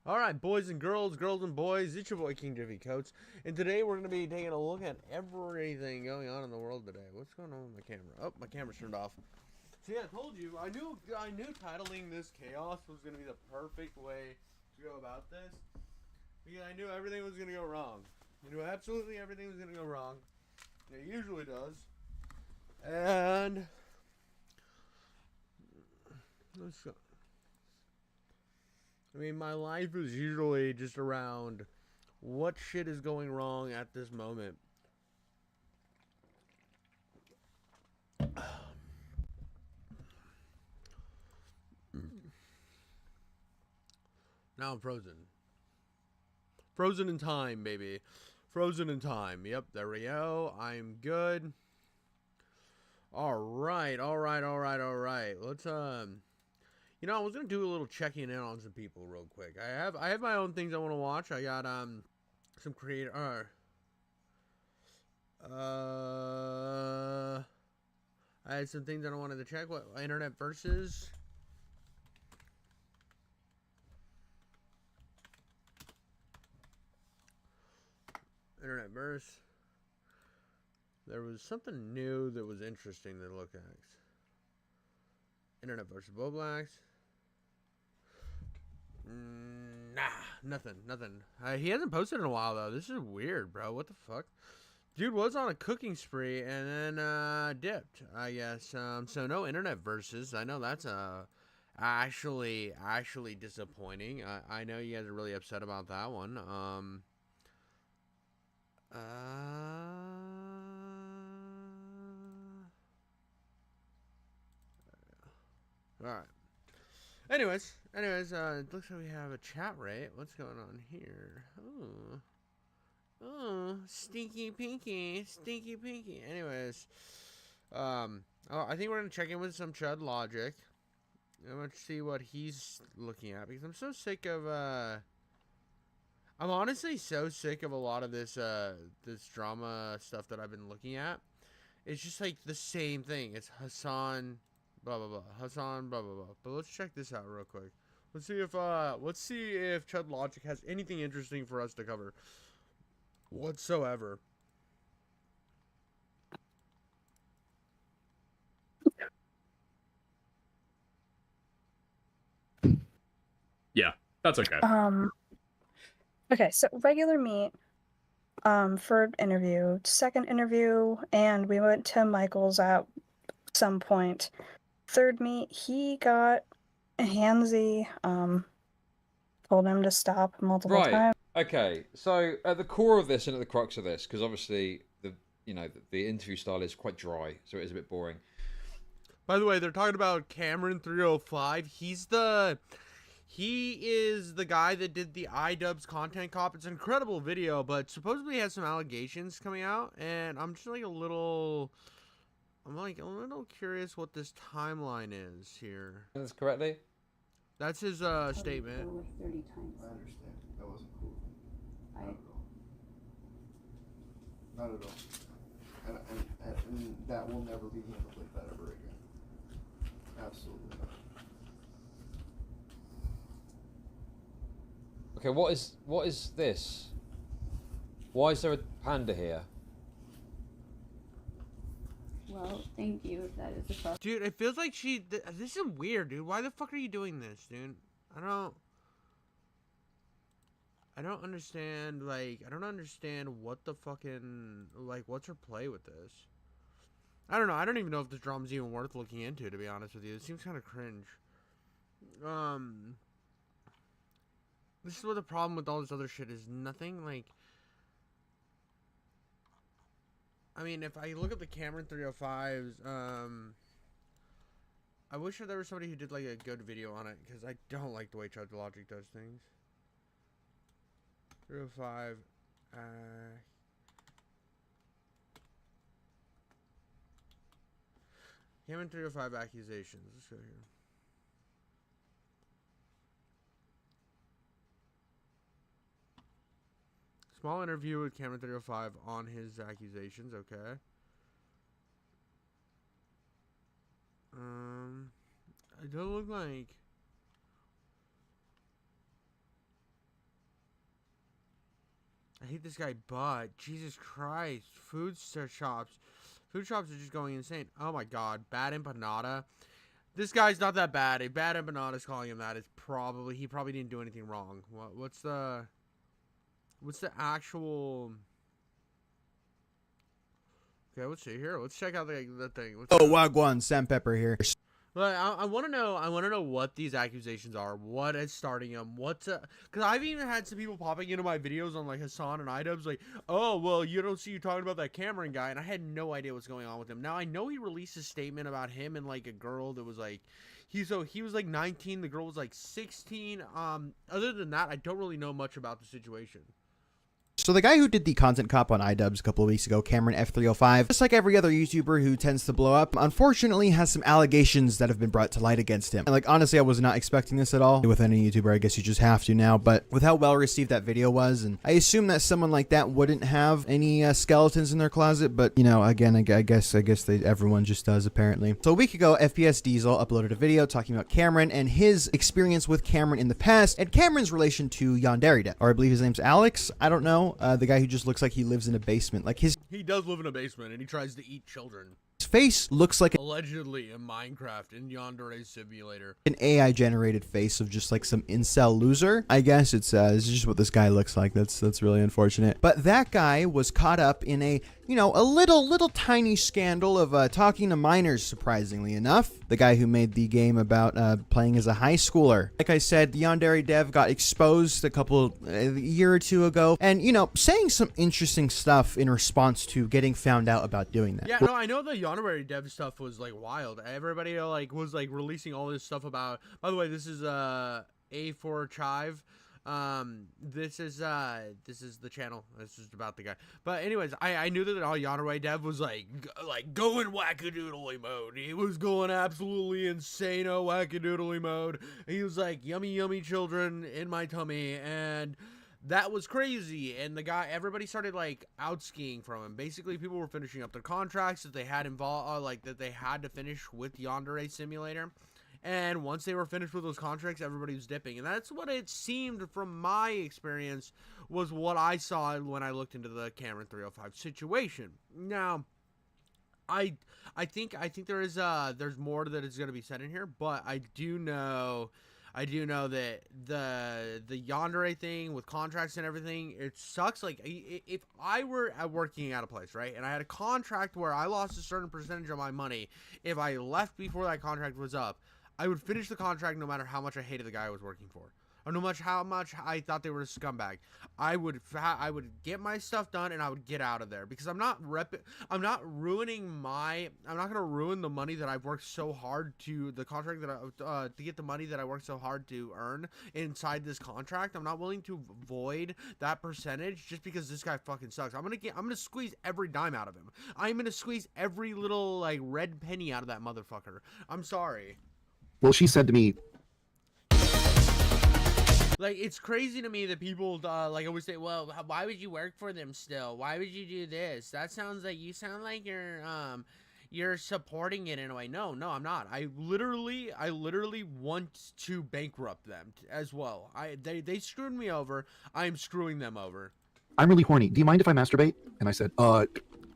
Alright, boys and girls and boys, it's your boy King Jiffy Coates, and today we're going to be taking a look at everything going on in the world today. What's going on with my camera? Oh, my camera's turned off. So yeah, I told you, I knew titling this Chaos was going to be the perfect way to go about this, because I knew everything was going to go wrong. I knew absolutely everything was going to go wrong, and it usually does. And let's go. I mean, my life is usually just around what shit is going wrong at this moment. Now I'm frozen. Frozen in time, baby. Frozen in time. Yep, there we go. I'm good. Alright. Let's I was gonna do a little checking in on some people real quick. I have my own things I want to watch. I got some creator I had some things that I wanted to check. What Internet Versus? Internet Verse. There was something new that was interesting to look at. Internet versus Boblax. Nah, nothing. He hasn't posted in a while though. This is weird, bro. What the fuck? Dude was on a cooking spree and then dipped, I guess. So no Internet Versus. I know that's actually disappointing. I know you guys are really upset about that one. All right. Anyways, it looks like we have a chat rate. What's going on here? Stinky Pinky. Anyways, I think we're gonna check in with some Chud Logic. I'm gonna see what he's looking at because I'm so sick of I'm honestly so sick of a lot of this this drama stuff that I've been looking at. It's just like the same thing. It's Hassan blah blah blah. Hassan blah blah blah. But let's check this out real quick. Let's see if Chud Logic has anything interesting for us to cover whatsoever. Yeah, that's okay. Okay, so regular meet, for interview, second interview, and we went to Michael's at some point. Third meet, he got handsy, told him to stop multiple times. Okay. So at the core of this and at the crux of this, because obviously the interview style is quite dry, so it is a bit boring. By the way, they're talking about Cameron 305. He is the guy that did the iDubbbz content cop. It's an incredible video, but supposedly he has some allegations coming out, and I'm just like a little curious what this timeline is here. That's correctly. That's his statement. Over 30 times. I understand. That wasn't cool. Not at all. And that will never be handled like that ever again. Absolutely not. Okay, what is this? Why is there a panda here? Well, thank you if that is the problem. Dude, it feels like this is weird, dude. Why the fuck are you doing this, dude? I don't understand, like, I don't understand what the fucking, like, what's her play with this? I don't know. I don't even know if this drama's even worth looking into, to be honest with you. It seems kind of cringe. This is what the problem with all this other shit is. Nothing, like, I mean, if I look at the Cameron 305s, I wish there was somebody who did, like, a good video on it, because I don't like the way Chud Logic does things. 305, Cameron 305 accusations. Let's go here. Small interview with Cameron 305 on his accusations. Okay. It does look like I hate this guy, but Jesus Christ, food shops. Food shops are just going insane. Oh my God, Bad Empanada. This guy's not that bad. A Bad Empanada's calling him that. It's probably he probably didn't do anything wrong. What's the actual? Okay, let's see here. Let's check out the thing. Wagwan, Sam Pepper here. But I want to know. I want to know what these accusations are. What is starting them? Because I've even had some people popping into my videos on like Hassan and iDubbbz like, oh well, you don't see you talking about that Cameron guy, and I had no idea what's going on with him. Now I know he released a statement about him and like a girl that was like, he was like 19, the girl was like 16. Other than that, I don't really know much about the situation. So the guy who did the content cop on iDubbbz a couple of weeks ago, Cameron F305, just like every other YouTuber who tends to blow up, unfortunately has some allegations that have been brought to light against him. And like, honestly, I was not expecting this at all. With any YouTuber, I guess you just have to now, but with how well received that video was, and I assume that someone like that wouldn't have any skeletons in their closet, but you know, again, I guess everyone just does apparently. So a week ago, FPS Diesel uploaded a video talking about Cameron and his experience with Cameron in the past, and Cameron's relation to Yandere, or I believe his name's Alex. I don't know. The guy who just looks like he lives in a basement. Like he does live in a basement and he tries to eat children. His face looks like allegedly in Minecraft in Yandere Simulator. An AI generated face of just like some incel loser. I guess it's just what this guy looks like. That's really unfortunate. But that guy was caught up in a little tiny scandal of talking to minors, surprisingly enough. The guy who made the game about playing as a high schooler. Like I said, the Yandere dev got exposed a year or two ago, and saying some interesting stuff in response to getting found out about doing that. Yeah, no, I know the Yandere dev stuff was like wild. Everybody was like releasing all this stuff about. By the way, this is A4 Chive. This is the channel. This is about the guy. But anyways, I knew that all Yandere dev was like going wackadoodly mode. He was going absolutely insane-o wackadoodly mode. He was like, yummy children in my tummy, and that was crazy. And the guy, everybody started like out skiing from him. Basically, people were finishing up their contracts that they had involved, that they had to finish with Yandere Simulator. And once they were finished with those contracts, everybody was dipping. And that's what it seemed from my experience was what I saw when I looked into the Cameron 305 situation. Now, I think there's more that is going to be said in here, but I do know that the Yandere thing with contracts and everything, it sucks. Like, if I were working at a place, right, and I had a contract where I lost a certain percentage of my money, if I left before that contract was up, I would finish the contract no matter how much I hated the guy I was working for, or no matter how much I thought they were a scumbag. I would get my stuff done and I would get out of there, because I'm not gonna ruin the money that I've worked so hard to, the contract that to get the money that I worked so hard to earn inside this contract. I'm not willing to void that percentage just because this guy fucking sucks. I'm gonna squeeze every dime out of him. I'm gonna squeeze every little like red penny out of that motherfucker. I'm sorry. Well, she said to me, like, it's crazy to me that people like always say, well, why would you work for them still? Why would you do this? That sounds like you sound like you're supporting it in a way. No, I'm not. I literally want to bankrupt them as well. They screwed me over. I'm screwing them over. I'm really horny. Do you mind if I masturbate? And I said,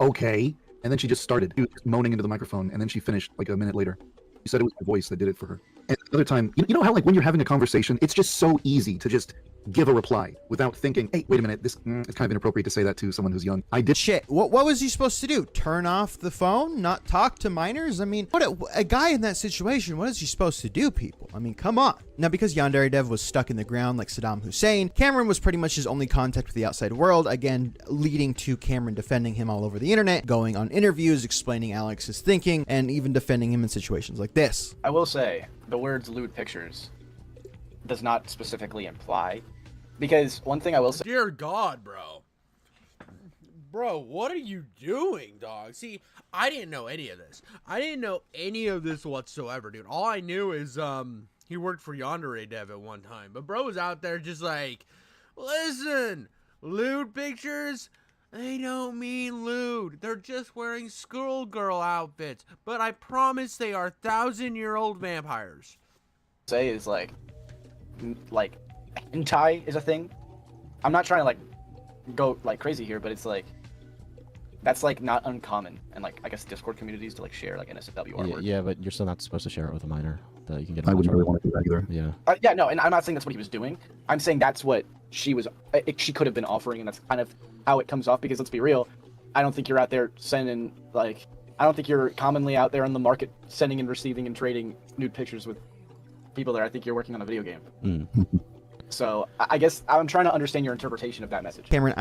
okay. And then she just started moaning into the microphone, and then she finished like a minute later. She said it was my voice that did it for her. And another time, you know how like when you're having a conversation, it's just so easy to just give a reply without thinking, hey, wait a minute, this it's kind of inappropriate to say that to someone who's young. I did shit. What was he supposed to do? Turn off the phone? Not talk to minors? I mean, what a guy in that situation, what is he supposed to do, people? I mean, come on. Now, because Yandere Dev was stuck in the ground like Saddam Hussein, Cameron was pretty much his only contact with the outside world, again, leading to Cameron defending him all over the internet, going on interviews, explaining Alex's thinking, and even defending him in situations like this. I will say, the words lewd pictures does not specifically imply, because one thing I will say... Dear God, bro. Bro, what are you doing, dog? See, I didn't know any of this. I didn't know any of this whatsoever, dude. All I knew is, he worked for Yandere Dev at one time. But bro was out there just like, listen, lewd pictures, they don't mean lewd. They're just wearing schoolgirl outfits. But I promise they are 1,000-year-old vampires. Say is like hentai is a thing. I'm not trying to like go like crazy here, but it's like that's like not uncommon, and like I guess Discord communities to like share like NSFW artwork. Yeah, but you're still not supposed to share it with a minor. That you can get. I wouldn't really want to do that either. Yeah. Yeah, no, and I'm not saying that's what he was doing. I'm saying that's what she was. She could have been offering, and that's kind of how it comes off. Because let's be real, I don't think you're out there sending like. I don't think you're commonly out there on the market sending and receiving and trading nude pictures with people there. I think you're working on a video game. So I guess I'm trying to understand your interpretation of that message. Cameron,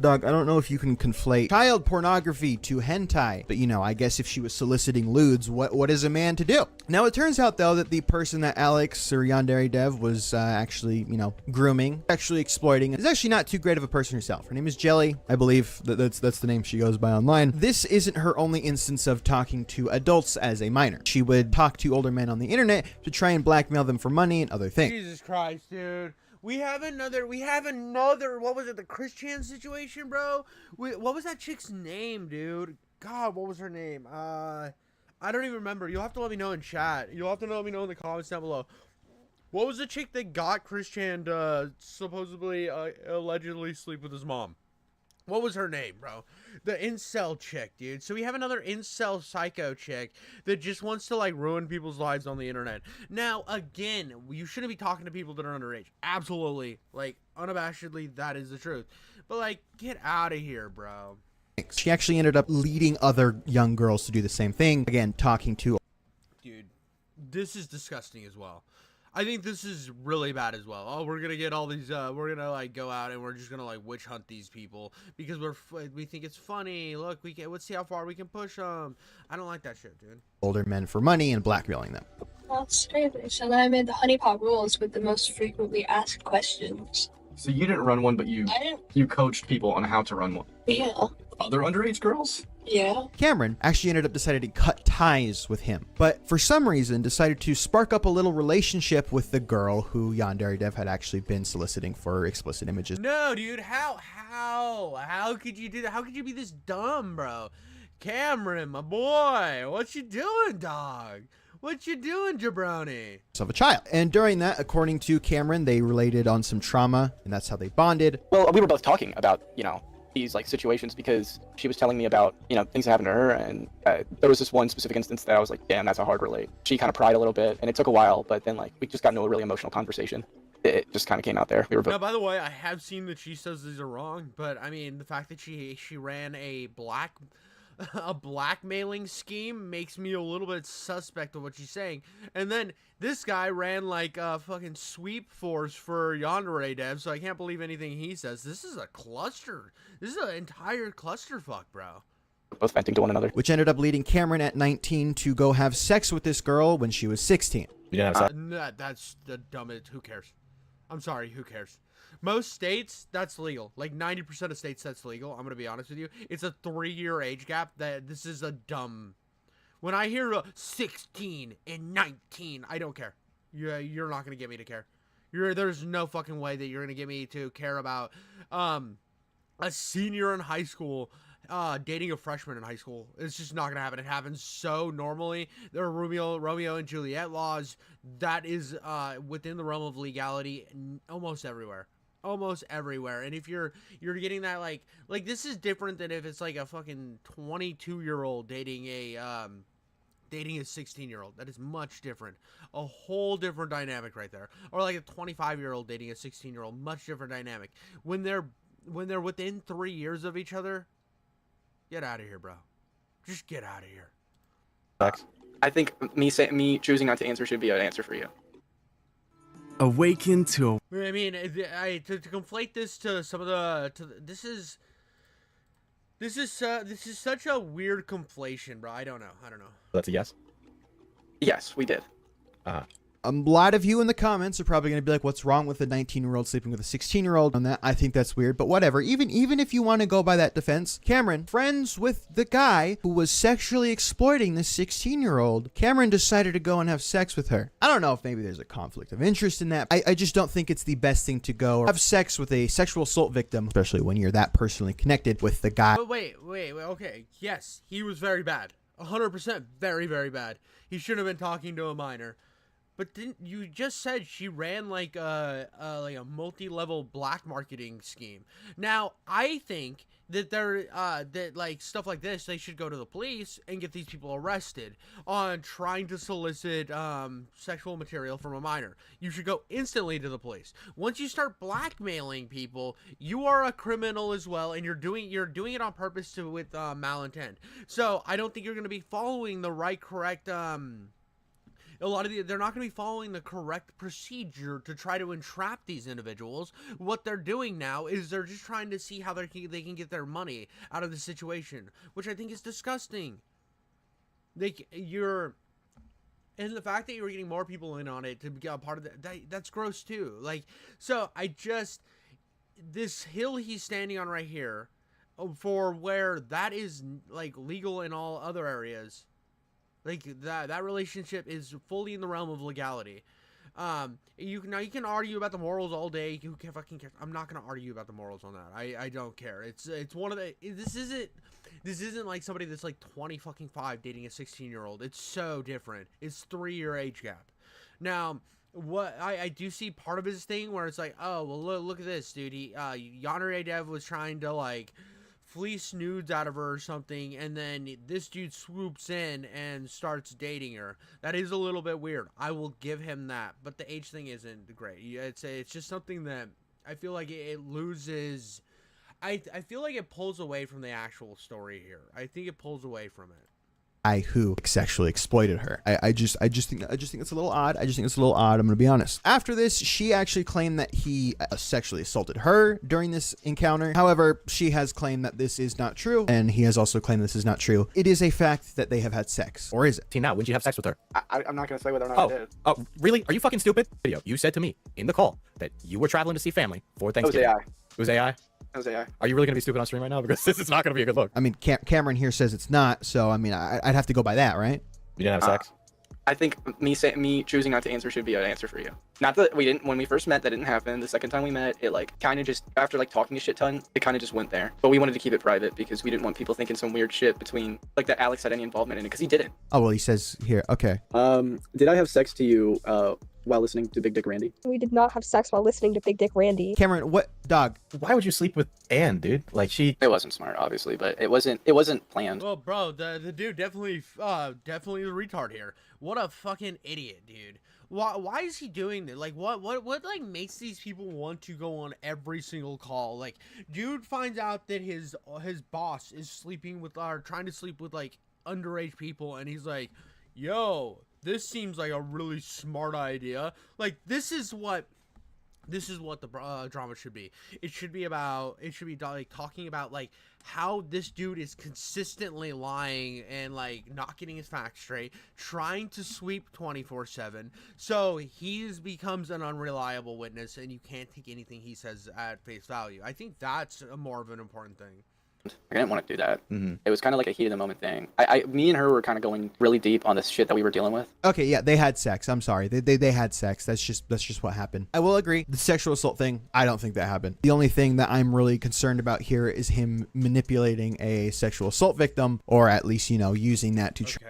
Doug, I don't know if you can conflate child pornography to hentai, but I guess if she was soliciting lewds, what is a man to do? Now, it turns out, though, that the person that Alex or Yandere Dev was actually, grooming, actually exploiting, is actually not too great of a person herself. Her name is Jelly. I believe that's the name she goes by online. This isn't her only instance of talking to adults as a minor. She would talk to older men on the internet to try and blackmail them for money and other things. Jesus Christ, dude. We have another, what was it, the Christian situation, bro? What was that chick's name, dude? God, what was her name? I don't even remember. You'll have to let me know in chat. You'll have to let me know in the comments down below. What was the chick that got Christian to supposedly, allegedly sleep with his mom? What was her name, bro? The incel chick, dude. So we have another incel psycho chick that just wants to, like, ruin people's lives on the internet. Now, again, you shouldn't be talking to people that are underage. Absolutely. Like, unabashedly, that is the truth. But, like, get out of here, bro. She actually ended up leading other young girls to do the same thing. Again, talking to... Dude, this is disgusting as well. I think this is really bad as well. Oh, we're gonna get all these, we're gonna, like, go out and we're just gonna, like, witch hunt these people because we think it's funny. Look, let's see how far we can push them. I don't like that shit, dude. Older men for money and blackmailing them. That's crazy. So then I made the honeypot rules with the most frequently asked questions. So you didn't run one, but you coached people on how to run one. Yeah. Other underage girls? Yeah. Cameron actually ended up deciding to cut ties with him, but for some reason decided to spark up a little relationship with the girl who Yandere Dev had actually been soliciting for explicit images. No, dude, how could you do that? How could you be this dumb, bro? Cameron, my boy, what you doing, dog? What you doing, jabroni? Of a child. And during that, according to Cameron, they related on some trauma, and that's how they bonded. Well, we were both talking about, these like situations because she was telling me about, things that happened to her, and there was this one specific instance that I was like, damn, that's a hard relate. She kind of cried a little bit, and it took a while, but then like we just got into a really emotional conversation. It just kind of came out there. We were both. Now, by the way, I have seen that she says these are wrong, but I mean, the fact that she ran a blackmailing scheme makes me a little bit suspect of what she's saying. And then this guy ran like a fucking sweep force for Yandere Dev, so I can't believe anything he says. This is a cluster. This is an entire clusterfuck, bro. Both venting to one another. Which ended up leading Cameron at 19 to go have sex with this girl when she was 16. You didn't have sex? That's the dumbest. Who cares? I'm sorry, who cares? Most states, that's legal. Like 90% of states, that's legal. I'm going to be honest with you. It's a 3-year age gap. This is a dumb... When I hear 16 and 19, I don't care. You're not going to get me to care. There's no fucking way that you're going to get me to care about a senior in high school dating a freshman in high school. It's just not going to happen. It happens so normally. There are Romeo and Juliet laws. That is within the realm of legality almost everywhere. Almost everywhere. And if you're getting that like this is different than if it's like a fucking 22-year-old dating a 16-year-old. That is much different. A whole different dynamic right there. Or like a 25-year-old dating a 16-year-old. Much different dynamic. When they're within 3 years of each other, get out of here, bro. Just get out of here. I think me choosing not to answer should be an answer for you. Awaken to I mean, to conflate this to some of the this is such a weird conflation, bro. I don't know. That's a yes? Yes, we did. A lot of you in the comments are probably going to be like, what's wrong with a 19-year-old sleeping with a 16-year-old? On that, I think that's weird, but whatever. Even if you want to go by that defense, Cameron, friends with the guy who was sexually exploiting this 16-year-old, Cameron decided to go and have sex with her. I don't know if maybe there's a conflict of interest in that. I just don't think it's the best thing to go have sex with a sexual assault victim, especially when you're that personally connected with the guy. But wait, okay. Yes, he was very bad. 100% very, very bad. He shouldn't have been talking to a minor. But didn't you just said she ran like a multi-level black marketing scheme? Now I think that that like stuff like this, they should go to the police and get these people arrested on trying to solicit sexual material from a minor. You should go instantly to the police. Once you start blackmailing people, you are a criminal as well, and you're doing it on purpose with malintent. So I don't think you're going to be following the correct they're not going to be following the correct procedure to try to entrap these individuals. What they're doing now is they're just trying to see how they can get their money out of the situation, which I think is disgusting. And the fact that you're getting more people in on it to be a part of that's gross too. Like, so this hill he's standing on right here, for where that is like legal in all other areas. Like that relationship is fully in the realm of legality. You can argue about the morals all day. Who can fucking care? I'm not gonna argue about the morals on that. I don't care. It's one of the. This isn't like somebody that's like 25 dating a 16-year-old. It's so different. It's 3-year age gap. Now, what I do see part of his thing where it's like, oh well, look at this dude. Yandere Dev was trying to like fleece nudes out of her or something, and then this dude swoops in and starts dating her. That is a little bit weird. I will give him that, but the age thing isn't great. It's just something that I feel like it loses. I feel like it pulls away from the actual story here. I think it pulls away from it. Who sexually exploited her. I just think it's a little odd. I just think it's a little odd. I'm gonna be honest. After this, she actually claimed that he sexually assaulted her during this encounter. However, she has claimed that this is not true, and he has also claimed this is not true. It is a fact that they have had sex, or is it? Now, when did you have sex with her? I'm not gonna say whether or not I did. Oh, really? Are you fucking stupid? Video. You said to me in the call that you were traveling to see family for Thanksgiving. It was AI. It was AI. Are you really gonna be stupid on stream right now? Because this is not gonna be a good look. I mean, Cameron here says it's not, so I mean, I'd have to go by that, right? You didn't have sex? I think me choosing not to answer should be an answer for you. Not that we didn't, when we first met, that didn't happen. The second time we met, it like kind of just, after like talking a shit ton, it kind of just went there. But we wanted to keep it private because we didn't want people thinking some weird shit between, like, that Alex had any involvement in it, because he didn't. Oh, well, he says here, okay. Did I have sex to you while listening to Big Dick Randy? We did not have sex while listening to Big Dick Randy. Cameron, what dog? Why would you sleep with Anne, dude? Like, she... It wasn't smart, obviously, but it wasn't planned. Well, bro, the dude definitely a retard here. What a fucking idiot, dude. Why is he doing this? Like, what like makes these people want to go on every single call? Like, dude finds out that his boss is sleeping with, or trying to sleep with, like, underage people, and he's like, yo, this seems like a really smart idea. Like, this is what the drama should be. It should be like talking about like how this dude is consistently lying and like not getting his facts straight, trying to sweep 24/7. So he becomes an unreliable witness, and you can't take anything he says at face value. I think that's more of an important thing. I didn't want to do that. It was kind of like a heat of the moment thing. Me and her were kind of going really deep on this shit that we were dealing with. Okay, yeah, they had sex. I'm sorry, they had sex. That's just what happened. I will agree. The sexual assault thing, I don't think that happened. The only thing that I'm really concerned about here is him manipulating a sexual assault victim, or at least, you know, using that to. Okay.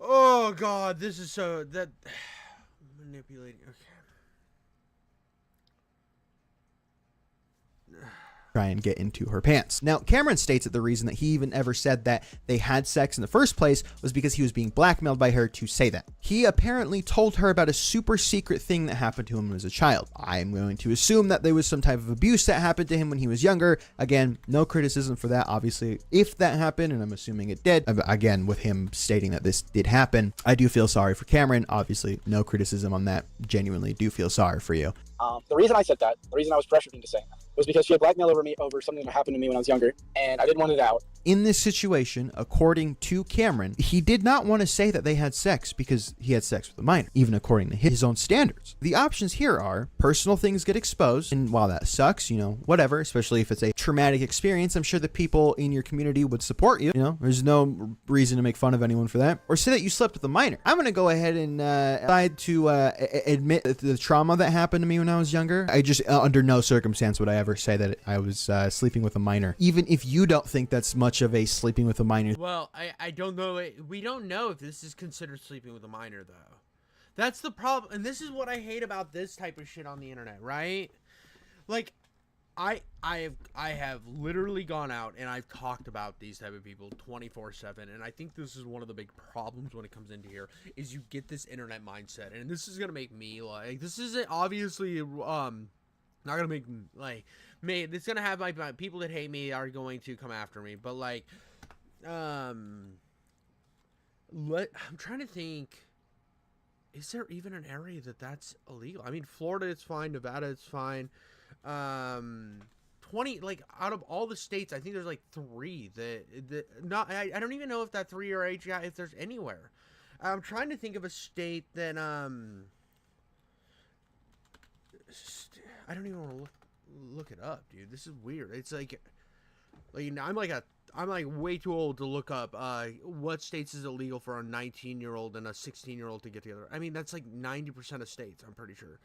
Oh God, this is so manipulating. Okay. Try and get into her pants. Now, Cameron states that the reason that he even ever said that they had sex in the first place was because he was being blackmailed by her to say that. He apparently told her about a super secret thing that happened to him as a child. I'm going to assume that there was some type of abuse that happened to him when he was younger. Again, no criticism for that, obviously, if that happened, and I'm assuming it did. Again, with him stating that this did happen, I do feel sorry for Cameron. Obviously, no criticism on that. Genuinely do feel sorry for you. The reason I said that, the reason I was pressured into saying that, was because she had blackmailed over me over something that happened to me when I was younger, and I didn't want it out. In this situation, according to Cameron, he did not want to say that they had sex because he had sex with a minor, even according to his own standards. The options here are personal things get exposed, and while that sucks, you know, whatever, especially if it's a traumatic experience, I'm sure the people in your community would support you. You know, there's no reason to make fun of anyone for that. Or say that you slept with a minor. I'm going to go ahead and decide to admit the trauma that happened to me when I was younger. I just, under no circumstance would I ever say that I was sleeping with a minor. Even if you don't think that's much of a sleeping with a minor. Well, I don't know. We don't know if this is considered sleeping with a minor, though. That's the problem. And this is what I hate about this type of shit on the internet, right? Like, I have literally gone out and I've talked about these type of people 24/7, and I think this is one of the big problems when it comes into here is you get this internet mindset, and this is gonna make me like, this isn't obviously not gonna make like me. It's gonna have my people that hate me are going to come after me, but like, I'm trying to think. Is there even an area that's illegal? I mean, Florida it's fine, Nevada it's fine. 20, like, out of all the states, I think there's like 3 that not, I don't even know if that 3 or 8, if there's anywhere. I'm trying to think of a state that I don't even want to look it up, dude. This is weird. It's like I'm like way too old to look up what states is illegal for a 19-year-old and a 16-year-old to get together. I mean, that's like 90% of states, I'm pretty sure.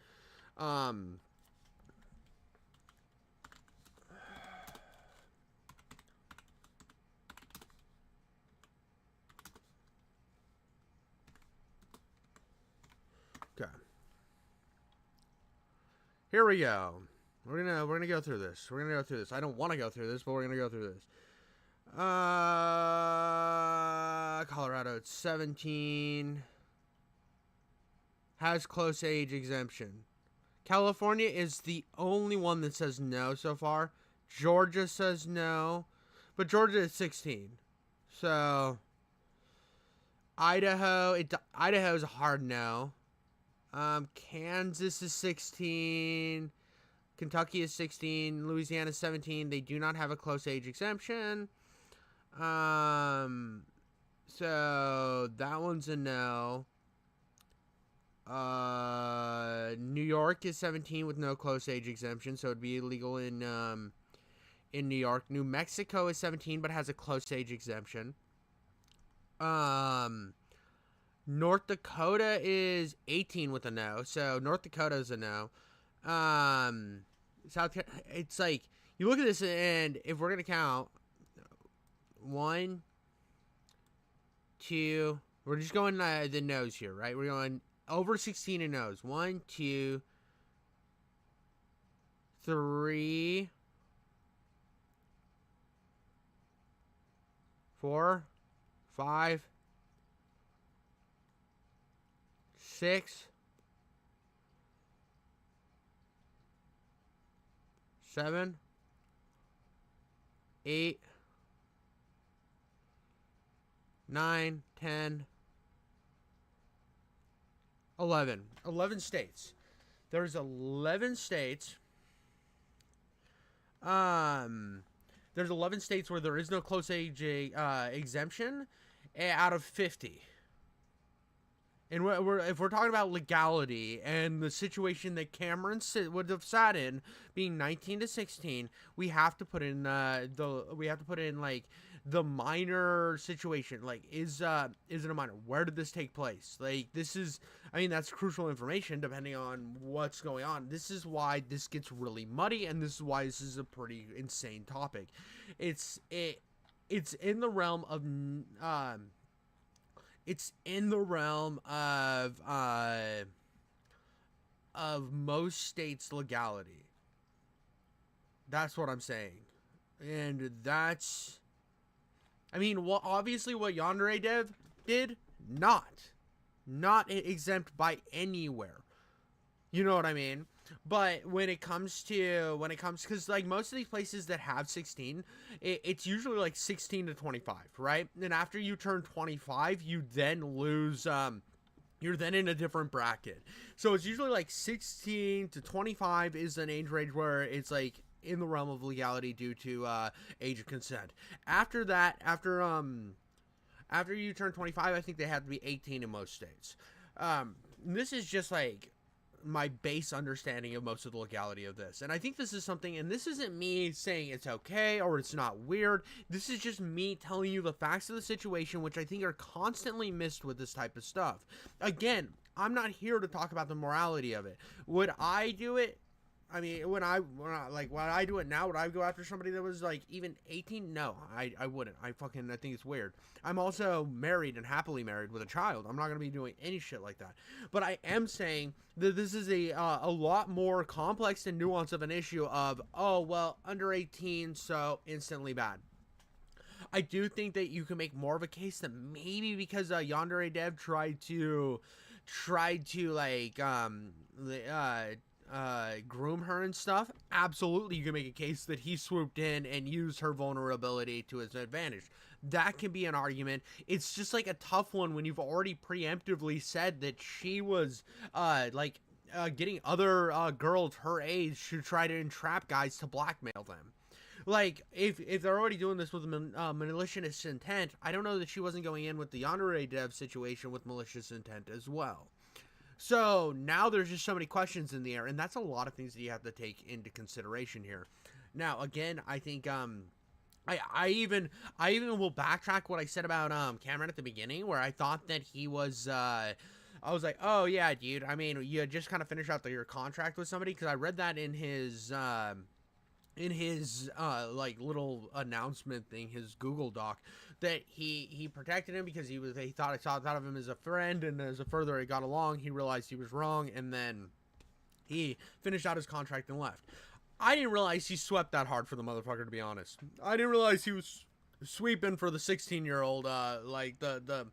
Okay. Here we go. We're gonna go through this. I don't want to go through this, but we're gonna go through this. Colorado, it's 17. Has close age exemption. California is the only one that says no so far. Georgia says no, but Georgia is 16. So Idaho's a hard no. Kansas is 16. Kentucky is 16. Louisiana is 17. They do not have a close age exemption. So that one's a no. New York is 17 with no close age exemption, so it'd be illegal in New York. New Mexico is 17 but has a close age exemption. North Dakota is 18 with a no, so North Dakota is a no. It's like, you look at this, and if we're gonna count 1, 2, we're just going the no's here, right? We're going over 16 and no's. 1, 2, 3, 4, 5, 6, 7, 8, 9, 10, 11. 11 states. There's 11 states. There's 11 states where there is no close age exemption out of 50. And if we're talking about legality and the situation that Cameron would have sat in, being 19 to 16, we have to put in like the minor situation. Like, is it a minor? Where did this take place? Like, this is, I mean, that's crucial information depending on what's going on. This is why this gets really muddy, and this is why this is a pretty insane topic. It's in the realm of it's in the realm of most states' legality. That's what I'm saying. And that's, I mean, obviously what Yandere Dev did, not exempt by anywhere. You know what I mean? But when it comes, because like most of these places that have 16, it's usually like 16 to 25, right? And after you turn 25, you then lose, you're then in a different bracket. So it's usually like 16 to 25 is an age range where it's like in the realm of legality due to age of consent. After that, after you turn 25, I think they have to be 18 in most states. This is just like my base understanding of most of the legality of this. And I think this is something, and this isn't me saying it's okay or it's not weird. This is just me telling you the facts of the situation, which I think are constantly missed with this type of stuff. Again, I'm not here to talk about the morality of it. Would I do it? I mean, when I do it now, would I go after somebody that was like even 18? No, I wouldn't. I think it's weird. I'm also married and happily married with a child. I'm not gonna be doing any shit like that. But I am saying that this is a lot more complex and nuanced of an issue of, oh well, under 18, so instantly bad. I do think that you can make more of a case that maybe because Yandere Dev tried to like groom her and stuff, absolutely you can make a case that he swooped in and used her vulnerability to his advantage. That can be an argument. It's just like a tough one when you've already preemptively said that she was getting other girls her age to try to entrap guys to blackmail them. Like, if they're already doing this with malicious intent, I don't know that she wasn't going in with the Yandere Dev situation with malicious intent as well. So now there's just so many questions in the air, and that's a lot of things that you have to take into consideration here. Now, again, I think I even will backtrack what I said about Cameron at the beginning, where I thought that he was I was like, oh yeah, dude. I mean, you just kind of finish out your contract with somebody, because I read that in his like little announcement thing, his Google Doc, that he protected him because he thought of him as a friend, and as the further it got along, he realized he was wrong, and then he finished out his contract and left. I didn't realize he swept that hard for the motherfucker, to be honest. I didn't realize he was sweeping for the 16-year-old, like the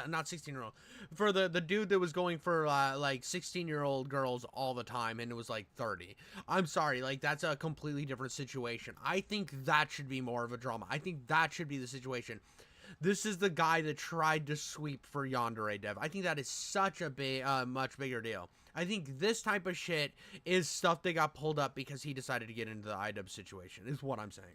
not 16-year-old, for the dude that was going for like 16-year-old girls all the time, and it was like 30. I'm sorry, like that's a completely different situation. I think that should be more of a drama. I think that should be the situation. This is the guy that tried to sweep for Yandere Dev. I think that is such a much bigger deal. I think this type of shit is stuff that got pulled up because he decided to get into the IDub situation, is what I'm saying.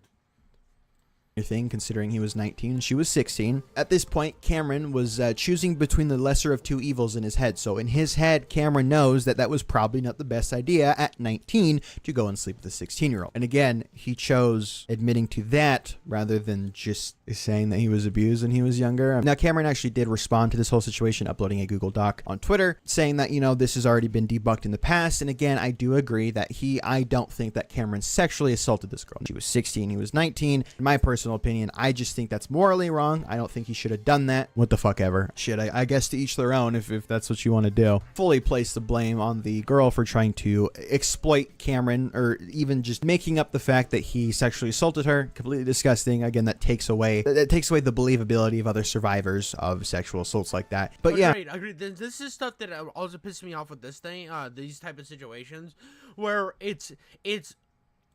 Thing, considering he was 19 and she was 16. At this point, Cameron was choosing between the lesser of two evils in his head. So in his head, Cameron knows that was probably not the best idea at 19 to go and sleep with a 16-year-old. And again, he chose admitting to that rather than just saying that he was abused when he was younger. Now, Cameron actually did respond to this whole situation, uploading a Google Doc on Twitter, saying that, this has already been debunked in the past. And again, I do agree that I don't think that Cameron sexually assaulted this girl. She was 16, he was 19. In my personal opinion, I just think that's morally wrong. I don't think he should have done that. What the fuck ever. Shit, I guess to each their own if that's what you want to do. Fully place the blame on the girl for trying to exploit Cameron, or even just making up the fact that he sexually assaulted her. Completely disgusting. Again, that takes away the believability of other survivors of sexual assaults like that. But yeah. Agreed. This is stuff that also pisses me off with this thing, these type of situations, where it's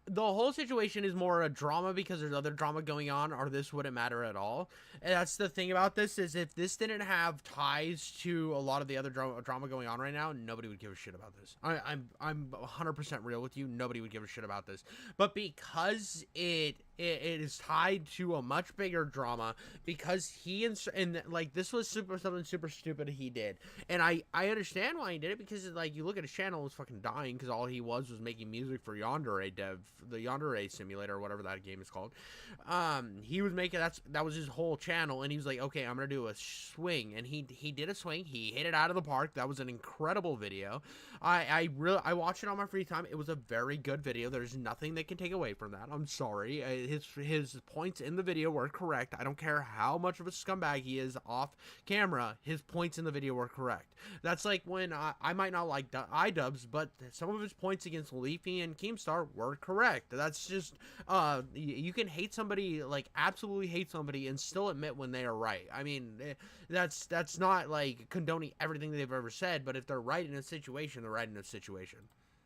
the whole situation is more a drama because there's other drama going on, or this wouldn't matter at all. And that's the thing about this, is if this didn't have ties to a lot of the other drama going on right now, nobody would give a shit about this. I'm 100% real with you. Nobody would give a shit about this. But because it is tied to a much bigger drama, because and like this was something super stupid he did, and I understand why he did it, because like you look at his channel, it was fucking dying because all he was making music for Yandere Dev, the Yandere Simulator, or whatever that game is called. He was making that was his whole channel, and he was like, okay, I'm gonna do a swing, and he did a swing. He hit it out of the park. That was an incredible video. I watched it on my free time. It was a very good video. There's nothing that can take away from that. I'm sorry. His points in the video were correct. I don't care how much of a scumbag he is off camera. His points in the video were correct. That's like when I might not like iDubbbz, but some of his points against Leafy and Keemstar were correct. That's just you can hate somebody, like absolutely hate somebody, and still admit when they are right. I mean, that's not like condoning everything they've ever said, but if they're right in a situation, they're right in a situation.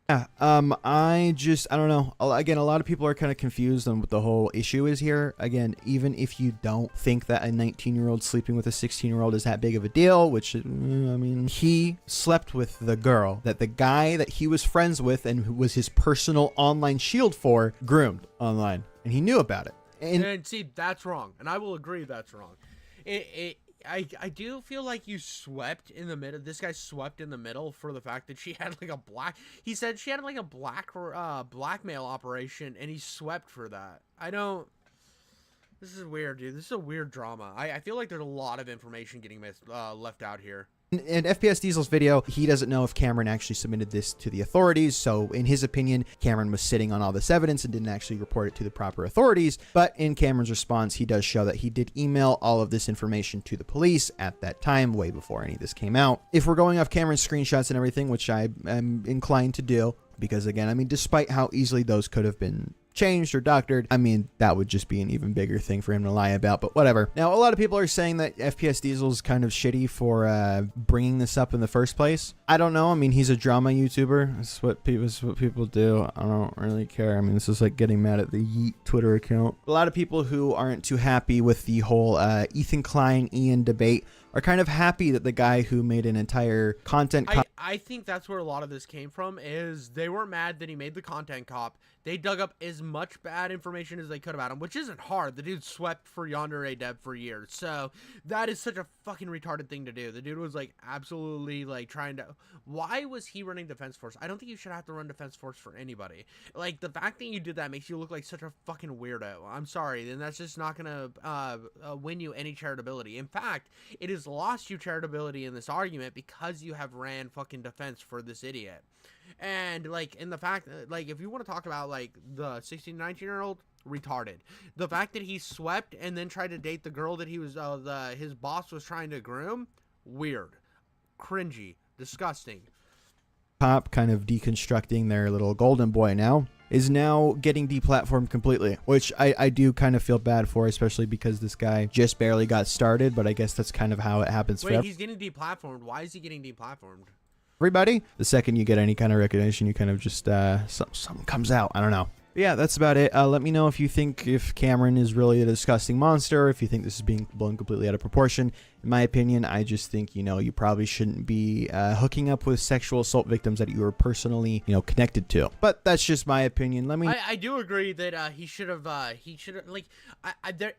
Yeah, I don't know. Again, a lot of people are kind of confused on what the whole issue is here. Again, even if you don't think that a 19-year-old sleeping with a 16-year-old is that big of a deal, which, I mean, he slept with the girl that the guy that he was friends with and who was his personal online shield for groomed online, and he knew about it. And see, that's wrong, and I will agree that's wrong. I do feel like you swept in the middle. This guy swept in the middle for the fact that she had like he said she had like a blackmail operation, and he swept for that. This is weird, dude. This is a weird drama. I feel like there's a lot of information getting left out here. In FPS Diesel's video, he doesn't know if Cameron actually submitted this to the authorities, so in his opinion, Cameron was sitting on all this evidence and didn't actually report it to the proper authorities. But in Cameron's response, he does show that he did email all of this information to the police at that time, way before any of this came out. If we're going off Cameron's screenshots and everything, which I am inclined to do, because again, I mean, despite how easily those could have been changed or doctored, I mean, that would just be an even bigger thing for him to lie about, but whatever. Now, a lot of people are saying that FPS Diesel's kind of shitty for bringing this up in the first place. I don't know. I mean, he's a drama YouTuber. That's what people do. I don't really care. I mean, this is like getting mad at the Yeet Twitter account. A lot of people who aren't too happy with the whole Ethan Klein-Ian debate are kind of happy that the guy who made an entire content I think that's where a lot of this came from, is they weren't mad that he made the content cop. They dug up as much bad information as they could about him, which isn't hard. The dude swept for Yandere Dev for years, so that is such a fucking retarded thing to do. The dude was like absolutely like trying to... Why was he running Defense Force? I don't think you should have to run Defense Force for anybody. Like, the fact that you did that makes you look like such a fucking weirdo. I'm sorry, then that's just not gonna win you any charitability. In fact, it has lost you charitability in this argument because you have ran fucking defense for this idiot. And like, in the fact like, if you want to talk about like the 16-19-year-old, retarded. The fact that he swept and then tried to date the girl that he was his boss was trying to groom, weird, cringy, disgusting. Pop kind of deconstructing their little golden boy now is now getting deplatformed completely, which I do kind of feel bad for, especially because this guy just barely got started, but I guess that's kind of how it happens. Wait, he's getting deplatformed. Why is he getting deplatformed? Everybody, the second you get any kind of recognition, you kind of just something comes out. I don't know. But yeah, that's about it. Let me know if you think if Cameron is really a disgusting monster, if you think this is being blown completely out of proportion. In my opinion, I just think, you know, you probably shouldn't be hooking up with sexual assault victims that you are personally, you know, connected to. But that's just my opinion. Let me... I do agree that he should have, like,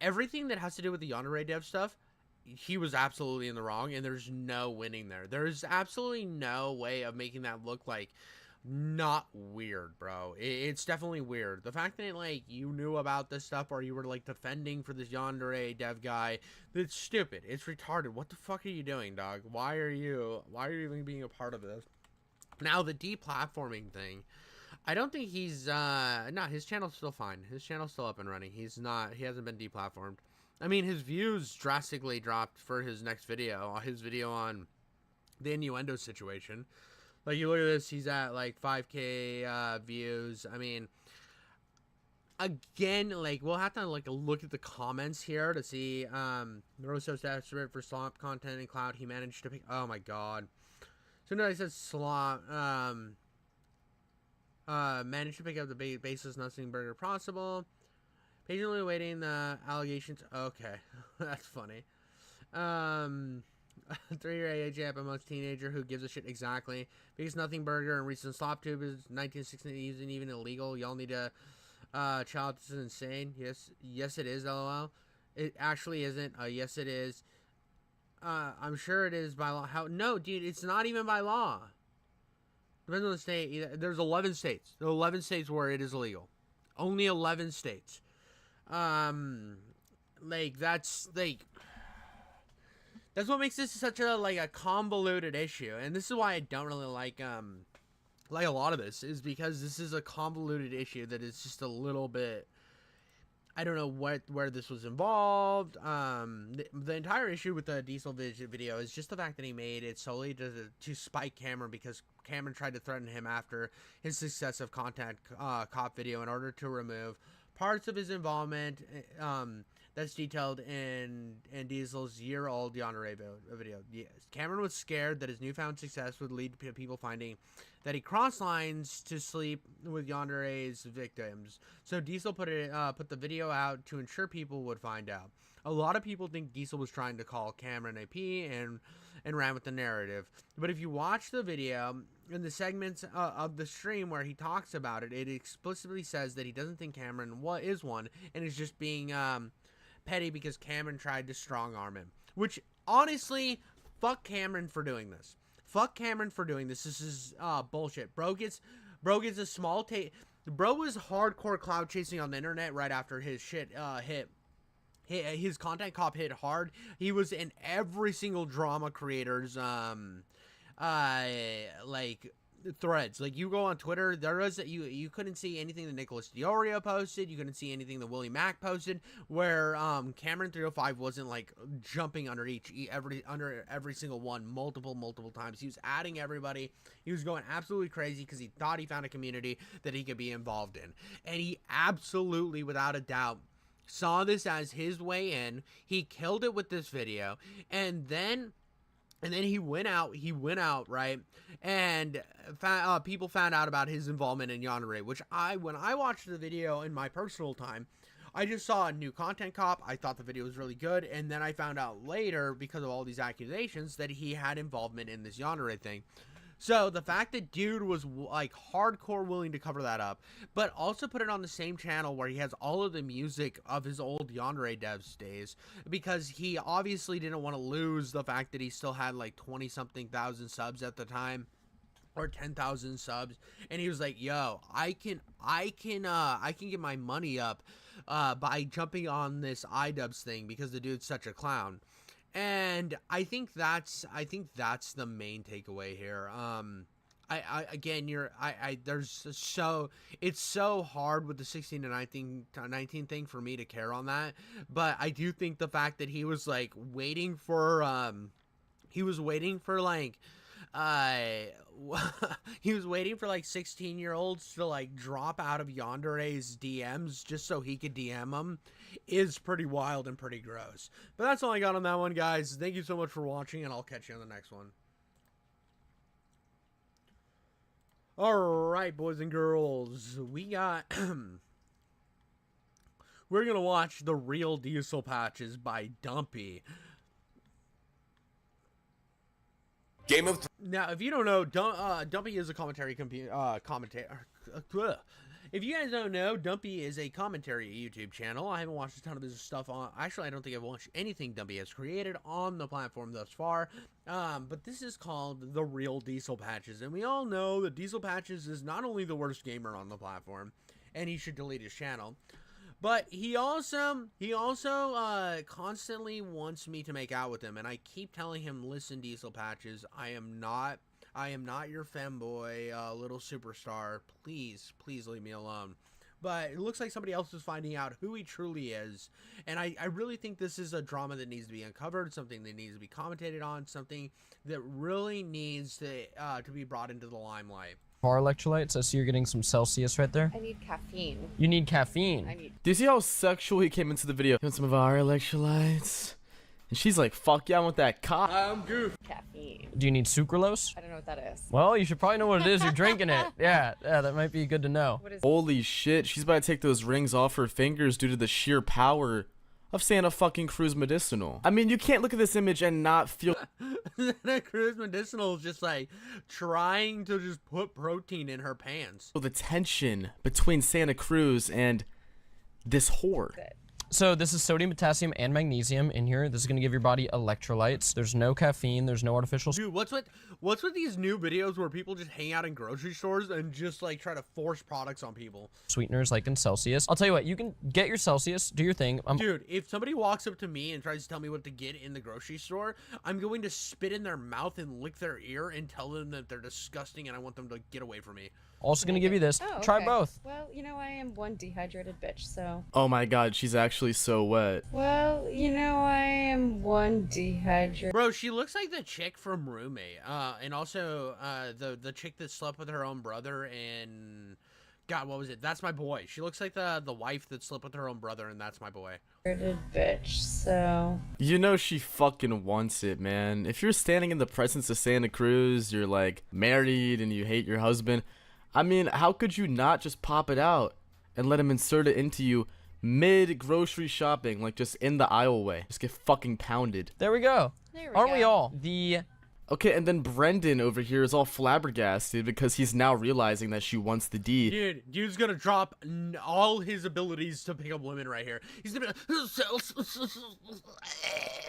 everything that has to do with the Yandere Dev stuff, he was absolutely in the wrong, and there's no winning there. There's absolutely no way of making that look like not weird, bro. It's definitely weird. The fact that like you knew about this stuff or you were like defending for this Yandere Dev guy, that's stupid. It's retarded. What the fuck are you doing, dog? Why are you even being a part of this? Now the deplatforming thing, I don't think he's no, his channel's still fine. His channel's still up and running. He hasn't been deplatformed. I mean, his views drastically dropped for his next video, his video on the innuendo situation. Like, you look at this, he's at, like, 5K views. I mean, again, like, we'll have to, like, look at the comments here to see, Rose so desperate for slop content in cloud. He managed to pick, oh, my God. So, no, he says slop, managed to pick up the baseless nothing burger possible. Patiently awaiting the allegations. Okay, that's funny. 3-year age gap amongst teenager who gives a shit exactly. Biggest nothing burger and recent slop tube is 1960 isn't even illegal. Y'all need to child. This is insane. Yes it is. LOL. It actually isn't. Yes it is. I'm sure it is by law. How? No, dude, it's not even by law. Depends on the state. There's 11 states. There are 11 states where it is illegal. Only 11 states. Like that's like. That's what makes this such a like a convoluted issue, and this is why I don't really like a lot of this, is because this is a convoluted issue that is just a little bit. I don't know where this was involved. The entire issue with the Diesel video is just the fact that he made it solely to spike Cameron, because Cameron tried to threaten him after his successive content cop video in order to remove parts of his involvement. That's detailed in Diesel's year-old Yandere video. Yes. Cameron was scared that his newfound success would lead to people finding that he crossed lines to sleep with Yandere's victims. So Diesel put the video out to ensure people would find out. A lot of people think Diesel was trying to call Cameron AP and ran with the narrative. But if you watch the video, in the segments of the stream where he talks about it, it explicitly says that he doesn't think Cameron is one, and is just being petty because Cameron tried to strong-arm him. Which, honestly, fuck Cameron for doing this. Fuck Cameron for doing this. This is bullshit. Bro gets a small Bro was hardcore cloud chasing on the internet right after his shit hit. his content cop hit hard. He was in every single drama creator's like threads. Like, you go on Twitter, you couldn't see anything that Nicholas Diorio posted, you couldn't see anything that Willie Mack posted, where Cameron 305 wasn't like jumping under every single one multiple times. He was adding everybody. He was going absolutely crazy because he thought he found a community that he could be involved in, and he absolutely, without a doubt, saw this as his way in. He killed it with this video, and then he went out, right? And people found out about his involvement in Yandere, which when I watched the video in my personal time, I just saw a new content cop. I thought the video was really good, and then I found out later, because of all these accusations, that he had involvement in this Yandere thing. So the fact that dude was like hardcore willing to cover that up, but also put it on the same channel where he has all of the music of his old Yandere devs days, because he obviously didn't want to lose the fact that he still had like 20-something thousand subs at the time, or 10,000 subs, and he was like, yo, I can get my money up by jumping on this iDubbbz thing because the dude's such a clown. And I think that's the main takeaway here. It's so hard with the 16 to 19 thing for me to care on that, but I do think the fact that he was like waiting for he was waiting for like 16-year-olds to like drop out of Yandere's DMs just so he could DM them is pretty wild and pretty gross. But that's all I got on that one, guys. Thank you so much for watching, and I'll catch you on the next one. Alright, boys and girls, we got we're gonna watch The Real Diesel Patches by Dumpy. Now, if you don't know, Dumpy is a commentator. If you guys don't know, Dumpy is a commentary YouTube channel. I haven't watched a ton of his stuff on. Actually, I don't think I've watched anything Dumpy has created on the platform thus far. But this is called The Real Diesel Patches, and we all know that Diesel Patches is not only the worst gamer on the platform, and he should delete his channel, but he also constantly wants me to make out with him, and I keep telling him, listen, Diesel Patches, I am not your femboy, little superstar. Please leave me alone. But it looks like somebody else is finding out who he truly is, and I really think this is a drama that needs to be uncovered, something that needs to be commentated on, something that really needs to be brought into the limelight. Bar electrolytes. I see you're getting some Celsius right there. I need caffeine. You need caffeine. Do you see how sexual he came into the video? You want some of our electrolytes? And she's like, fuck yeah, I want that cock. I'm Goof. Caffeine. Do you need sucralose? I don't know what that is. Well, you should probably know what it is. You're drinking it. Yeah, that might be good to know. What is Holy shit, she's about to take those rings off her fingers due to the sheer power of Santa fucking Cruz Medicinal. I mean, you can't look at this image and not feel... Santa Cruz Medicinal is just like trying to just put protein in her pants. The tension between Santa Cruz and this whore. So this is sodium, potassium, and magnesium in here. This is going to give your body electrolytes. There's no caffeine. There's no artificial... Dude, what's with these new videos where people just hang out in grocery stores and just like try to force products on people? Sweeteners like in Celsius. I'll tell you what, you can get your Celsius, do your thing. Dude, if somebody walks up to me and tries to tell me what to get in the grocery store, I'm going to spit in their mouth and lick their ear and tell them that they're disgusting and I want them to get away from me. Also going to give you this. Oh, Try okay. both. Well, you know, I am one dehydrated bitch, so... Oh my god, she's actually so wet. Well, you know, I am one dehydrated... Bro, she looks like the chick from Roommate. And also, the chick that slept with her own brother in... God, what was it? That's My Boy. She looks like the wife that slept with her own brother, and That's My Boy. Bitch, so... You know she fucking wants it, man. If you're standing in the presence of Santa Cruz, you're like married and you hate your husband... I mean, how could you not just pop it out and let him insert it into you mid grocery shopping, like just in the aisleway? Just get fucking pounded. There we go. Aren't we all? Okay, and then Brendan over here is all flabbergasted because he's now realizing that she wants the D. Dude's gonna drop all his abilities to pick up women right here. He's gonna...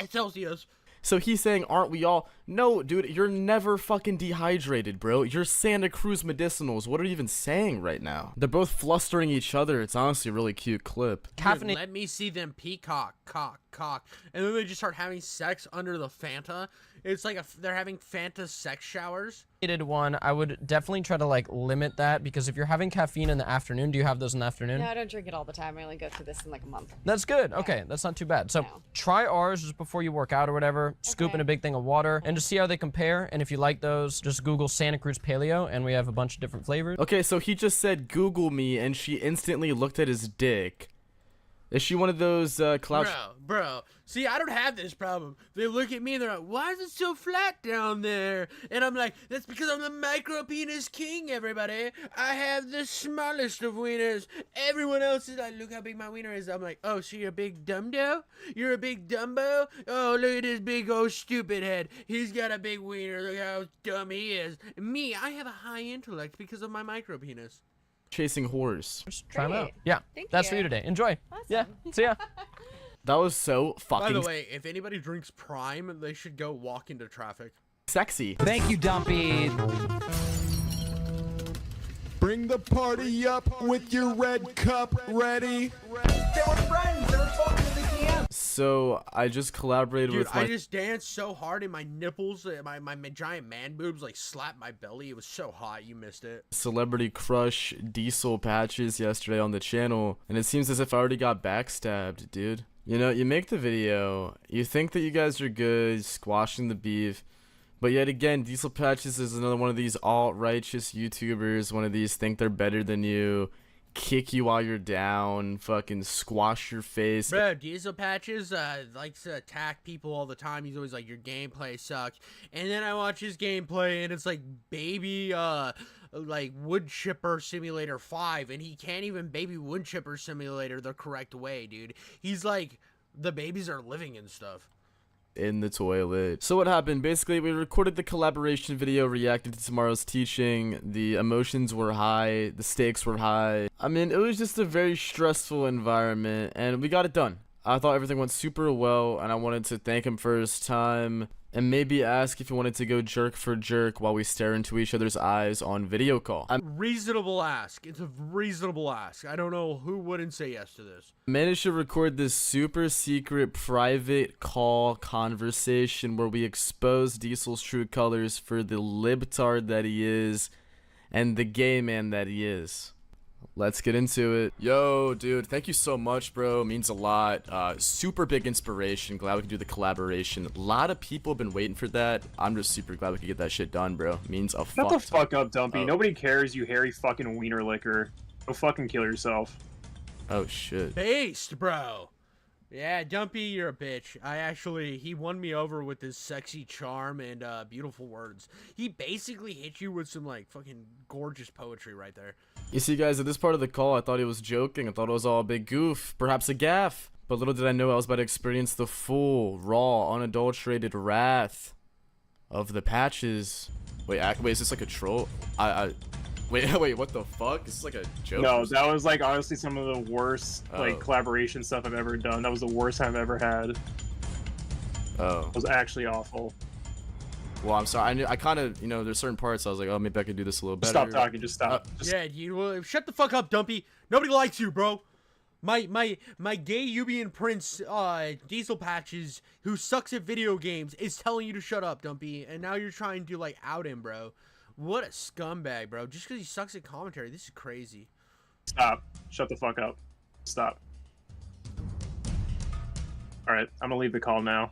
Celsius. So he's saying, aren't we all? No, dude, you're never fucking dehydrated, bro. You're Santa Cruz medicinals. What are you even saying right now? They're both flustering each other. It's honestly a really cute clip. Dude, let me see them peacock, cock. And then they just start having sex under the Fanta. It's like they're having Fanta sex showers. One, I would definitely try to like limit that, because if you're having caffeine in the afternoon, do you have those in the afternoon? No, I don't drink it all the time. I only go through this in like a month. That's good. Okay, that's not too bad. So try ours just before you work out or whatever. Scoop in a big thing of water and just see how they compare. And if you like those, just Google Santa Cruz Paleo, and we have a bunch of different flavors. Okay, so he just said Google me, and she instantly looked at his dick. Is she one of those clout? Bro, see, I don't have this problem. They look at me and they're like, why is it so flat down there? And I'm like, that's because I'm the micro penis king, everybody. I have the smallest of wieners. Everyone else is like, look how big my wiener is. I'm like, oh, so you're a big dumbo? You're a big dumbo? Oh, look at this big old stupid head. He's got a big wiener. Look how dumb he is. Me, I have a high intellect because of my micro penis. Chasing whores. Just try them out. Yeah, that's for you today. Enjoy. Awesome. Yeah, see ya. That was so fucking By the way, if anybody drinks Prime, they should go walk into traffic. sexy. Thank you, Dumpy. Bring the party up with your red cup ready. They were friends. They were fucking in the DM. So I just collaborated Dude, with my I just danced so hard and my nipples, my giant man boobs like slapped my belly. It was so hot, you missed it. celebrity crush Diesel Patches yesterday on the channel, and it seems as if I already got backstabbed, dude. You know, you make the video, you think that you guys are good, squashing the beef, but yet again, Diesel Patches is another one of these alt-righteous YouTubers, one of these think they're better than you, kick you while you're down, fucking squash your face. Bro, Diesel Patches likes to attack people all the time. He's always like, your gameplay sucks. And then I watch his gameplay and it's like baby like Wood Chipper Simulator 5, and he can't even baby Wood Chipper Simulator the correct way, dude. He's like, the babies are living and stuff. In the toilet. So what happened? Basically, we recorded the collaboration video, reacted to tomorrow's teaching. The emotions were high, the stakes were high. I mean, it was just a very stressful environment, and we got it done. I thought everything went super well, and I wanted to thank him for his time, and maybe ask if he wanted to go jerk for jerk while we stare into each other's eyes on video call. Reasonable ask. It's a reasonable ask. I don't know who wouldn't say yes to this. I managed to record this super secret private call conversation where we expose Diesel's true colors for the libtard that he is and the gay man that he is. Let's get into it. Yo, dude, thank you so much, bro. It means a lot. Super big inspiration. Glad we could do the collaboration. A lot of people have been waiting for that. I'm just super glad we could get that shit done, bro. It means a fuck. Shut the fuck up, Dumpy. Oh. Nobody cares, you hairy fucking wiener licker. Go fucking kill yourself. Oh, shit. Based, bro. Yeah, Dumpy, you're a bitch. He won me over with his sexy charm and beautiful words. He basically hit you with some, like, fucking gorgeous poetry right there. You see, guys, at this part of the call, I thought he was joking. I thought it was all a big goof, perhaps a gaffe. But little did I know I was about to experience the full, raw, unadulterated wrath of the Patches. Wait, is this like a troll? Wait, what the fuck? Is this like a joke? No, that was like honestly some of the worst like collaboration stuff I've ever done. That was the worst time I've ever had. Oh. It was actually awful. Well, I'm sorry. I kind of, there's certain parts I was like, oh, maybe I could do this a little better. Stop talking. Just stop. Yeah, shut the fuck up, Dumpy. Nobody likes you, bro. My gay Yubian prince, Diesel Patches, who sucks at video games, is telling you to shut up, Dumpy. And now you're trying to, like, out him, bro. What a scumbag, bro. Just because he sucks at commentary. This is crazy. Stop. Shut the fuck up. Stop. Alright, I'm gonna leave the call now.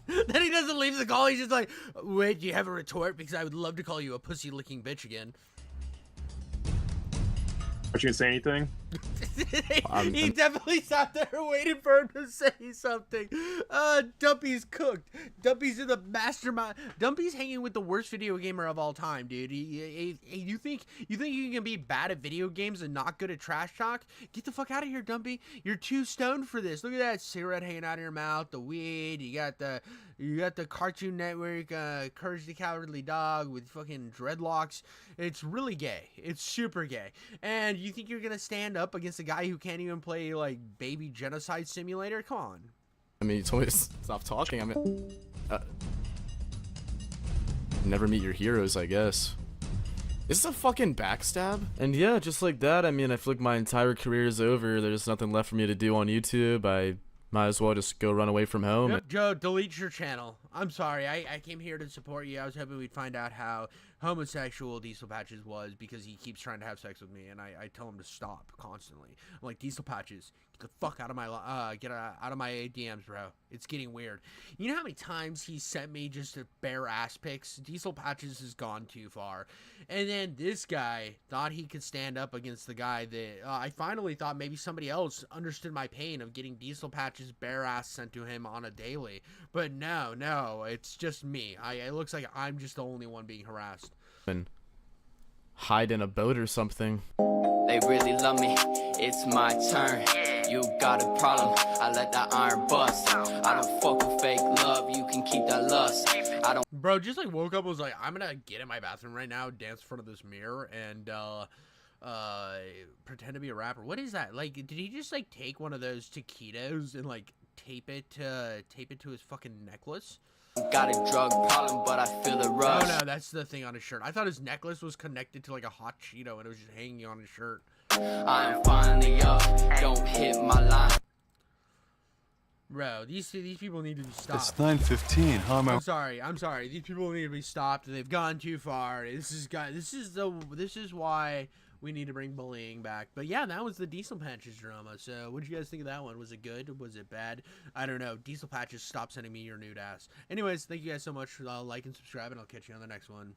Then he doesn't leave the call. He's just like, wait, do you have a retort? Because I would love to call you a pussy-licking bitch again. Aren't you gonna say anything? He definitely sat there waiting for him to say something. Dumpy's cooked. Dumpy's in the mastermind. Dumpy's hanging with the worst video gamer of all time, dude. You think you can be bad at video games and not good at trash talk? Get the fuck out of here, Dumpy. You're too stoned for this. Look at that cigarette hanging out of your mouth, the weed. You got the Cartoon Network, Courage the Cowardly Dog with fucking dreadlocks. It's really gay. It's super gay. And you think you're gonna stand up against a guy who can't even play like Baby Genocide Simulator? Come on. I mean, you told me to stop talking. I mean, never meet your heroes, I guess. Is this a fucking backstab? And yeah, just like that, I mean, I feel like my entire career is over. There's nothing left for me to do on YouTube. I might as well just go run away from home. Yep, Joe, delete your channel. I'm sorry. I came here to support you. I was hoping we'd find out how homosexual Diesel Patches was because he keeps trying to have sex with me, and I tell him to stop constantly. I'm like, Diesel Patches, get the fuck out of my out of my DMs, bro. It's getting weird. You know how many times he sent me just bare ass pics? Diesel Patches has gone too far. And then this guy thought he could stand up against the guy that I finally thought maybe somebody else understood my pain of getting Diesel Patches bare ass sent to him on a daily. But no, it's just me. It looks like I'm just the only one being harassed. And hide in a boat or something. They really love me, it's my turn. You got a problem, I let that iron bust. I don't fuck with fake love, you can keep that lust. I don't. Bro, just like woke up, was like, I'm gonna get in my bathroom right now, dance in front of this mirror, and pretend to be a rapper. What is that? Like, did he just like take one of those taquitos and like tape it to his fucking necklace? Got a drug problem, but I feel the rush. Oh no, that's the thing on his shirt. I thought his necklace was connected to like a hot Cheeto and it was just hanging on his shirt. I'm finally up, don't hit my line. Bro, these people need to be stopped. It's 9:15. How am I? I'm sorry. These people need to be stopped. They've gone too far. This is why we need to bring bullying back. But yeah, that was the Diesel Patches drama. So what did you guys think of that one? Was it good? Was it bad? I don't know. Diesel Patches, stop sending me your nude ass. Anyways, thank you guys so much. Like and subscribe, and I'll catch you on the next one.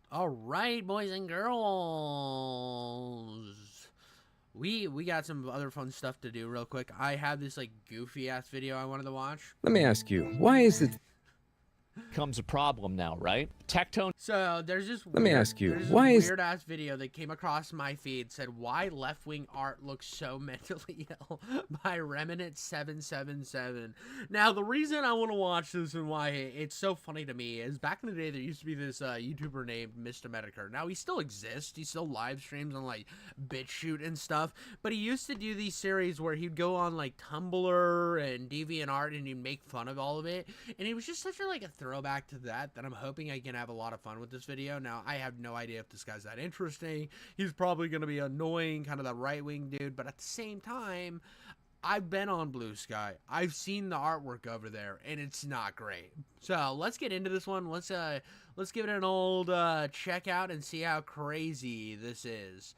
All right, boys and girls. We got some other fun stuff to do real quick. I have this like goofy ass video I wanted to watch. Let me ask you, why is it becomes a problem now, right? Tectone. So there's this. Let me ask you, there's why this is weird ass video that came across my feed said why left wing art looks so mentally ill by Remnant 777. Now the reason I want to watch this and why it's so funny to me is back in the day there used to be this YouTuber named Mr. Medicare. Now he still exists. He still live streams on like BitChute and stuff. But he used to do these series where he'd go on like Tumblr and DeviantArt and he'd make fun of all of it. And it was just such a like a throwback to that I'm hoping I can have a lot of fun with this video. Now I have no idea if this guy's that interesting. He's probably gonna be annoying, kind of the right-wing dude, but at the same time I've been on Blue Sky. I've seen the artwork over there and it's not great. So let's get into this one. Let's give it an old check out and see how crazy this is.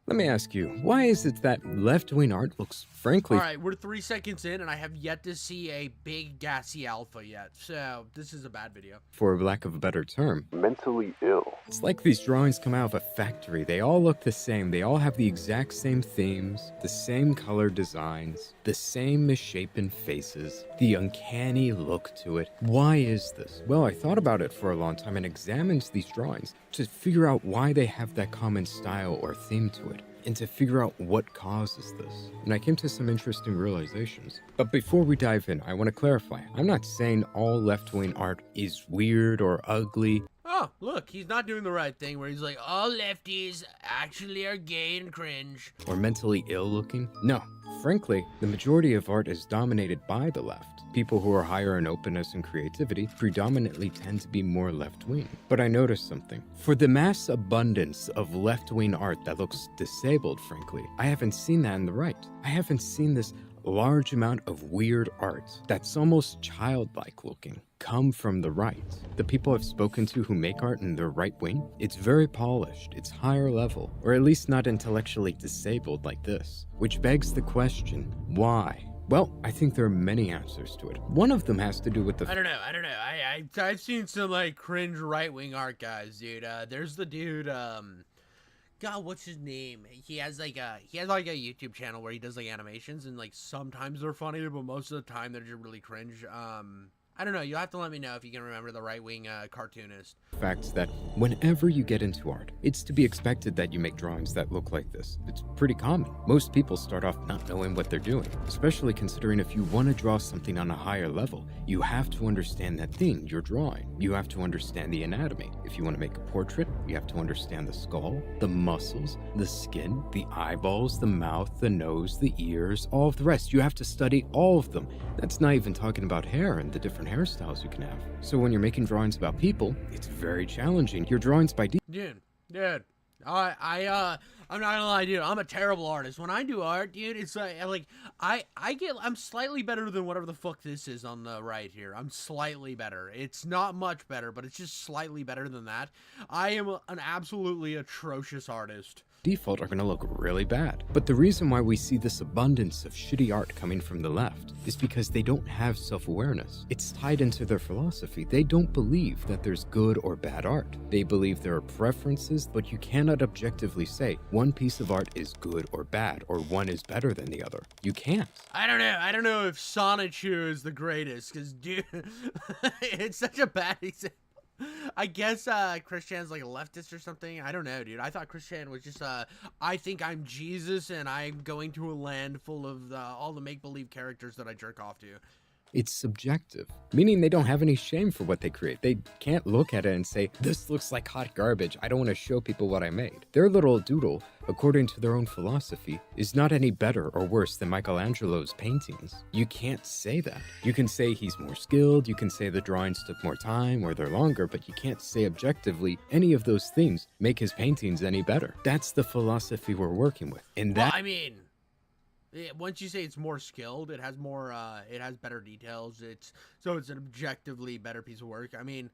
Let me ask you, why is it that left-wing art looks frankly... Alright, we're 3 seconds in and I have yet to see a big gassy alpha yet, so this is a bad video. For lack of a better term, Mentally ill. it's like these drawings come out of a factory. They all look the same. They all have the exact same themes, the same color designs, the same misshapen faces, the uncanny look to it. Why is this? Well, I thought about it for a long time and examined these drawings to figure out why they have that common style or theme to it, and to figure out what causes this. And I came to some interesting realizations. But before we dive in, I want to clarify, I'm not saying all left-wing art is weird or ugly. Oh, look, he's not doing the right thing where he's like, all lefties actually are gay and cringe. Or mentally ill looking. No, frankly, the majority of art is dominated by the left. People who are higher in openness and creativity predominantly tend to be more left-wing. But I noticed something. For the mass abundance of left-wing art that looks disabled, frankly, I haven't seen that in the right. I haven't seen this large amount of weird art that's almost childlike looking come from the right. The people I've spoken to who make art in the right wing, it's very polished, it's higher level, or at least not intellectually disabled like this. Which begs the question, why? Well, I think there are many answers to it. One of them has to do with the... I don't know. I've seen some like cringe right-wing art guys, dude. There's the dude, God, what's his name? He has like a YouTube channel where he does like animations and like sometimes they're funny, but most of the time they're just really cringe. I don't know. You'll have to let me know if you can remember the right-wing cartoonist. Fact that whenever you get into art, it's to be expected that you make drawings that look like this. It's pretty common. Most people start off not knowing what they're doing, especially considering if you want to draw something on a higher level, you have to understand that thing you're drawing. You have to understand the anatomy. If you want to make a portrait, you have to understand the skull, the muscles, the skin, the eyeballs, the mouth, the nose, the ears, all of the rest. You have to study all of them. That's not even talking about hair and the different hairstyles you can have. So when you're making drawings about people, it's very challenging. Your drawings by Dude, I'm not gonna lie, dude. I'm a terrible artist. When I do art, dude, it's like I'm slightly better than whatever the fuck this is on the right here. I'm slightly better. It's not much better, but it's just slightly better than that. I am an absolutely atrocious artist. default are going to look really bad. But the reason why we see this abundance of shitty art coming from the left is because they don't have self-awareness. It's tied into their philosophy. They don't believe that there's good or bad art. They believe there are preferences, but you cannot objectively say one piece of art is good or bad, or one is better than the other. You can't. I don't know if Sonichu is the greatest, because, dude, it's such a bad example. I guess Christian's like a leftist or something. I don't know, dude. I thought Christian was just I think I'm Jesus and I'm going to a land full of all the make-believe characters that I jerk off to. It's subjective, meaning they don't have any shame for what they create. They can't look at it and say, this looks like hot garbage. I don't want to show people what I made. Their little doodle, according to their own philosophy, is not any better or worse than Michelangelo's paintings. You can't say that. You can say he's more skilled, you can say the drawings took more time or they're longer, but you can't say objectively any of those things make his paintings any better. That's the philosophy we're working with. And that, well, I mean, once you say it's more skilled, it has more, it has better details. It's an objectively better piece of work. I mean,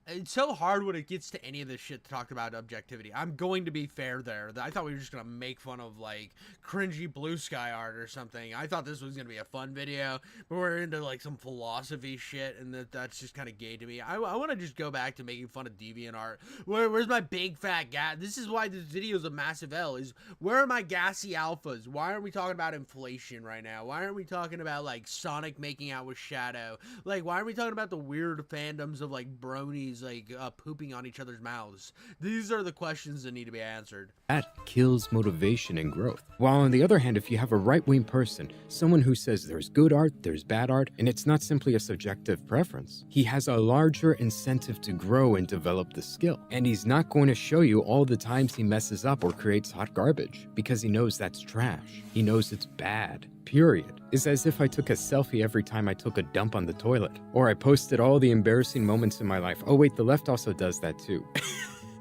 it's so hard when it gets to any of this shit to talk about objectivity. I'm going to be fair there. I thought we were just going to make fun of, like, cringy blue sky art or something. I thought this was going to be a fun video, but we're into, like, some philosophy shit, and that's just kind of gay to me. I want to just go back to making fun of deviant art. Where's my big fat gas? This is why this video is a massive L, is where are my gassy alphas? Why aren't we talking about inflation right now? Why aren't we talking about, like, Sonic making out with Shadow? Like, why aren't we talking about the weird fandoms of, like, bronies, like pooping on each other's mouths? These are the questions that need to be answered. that kills motivation and growth. While on the other hand, if you have a right-wing person, someone who says there's good art, there's bad art, and it's not simply a subjective preference, he has a larger incentive to grow and develop the skill. And he's not going to show you all the times he messes up or creates hot garbage, because he knows that's trash. He knows it's bad. Period. It's as if I took a selfie every time I took a dump on the toilet. Or I posted all the embarrassing moments in my life. Oh wait, the left also does that too.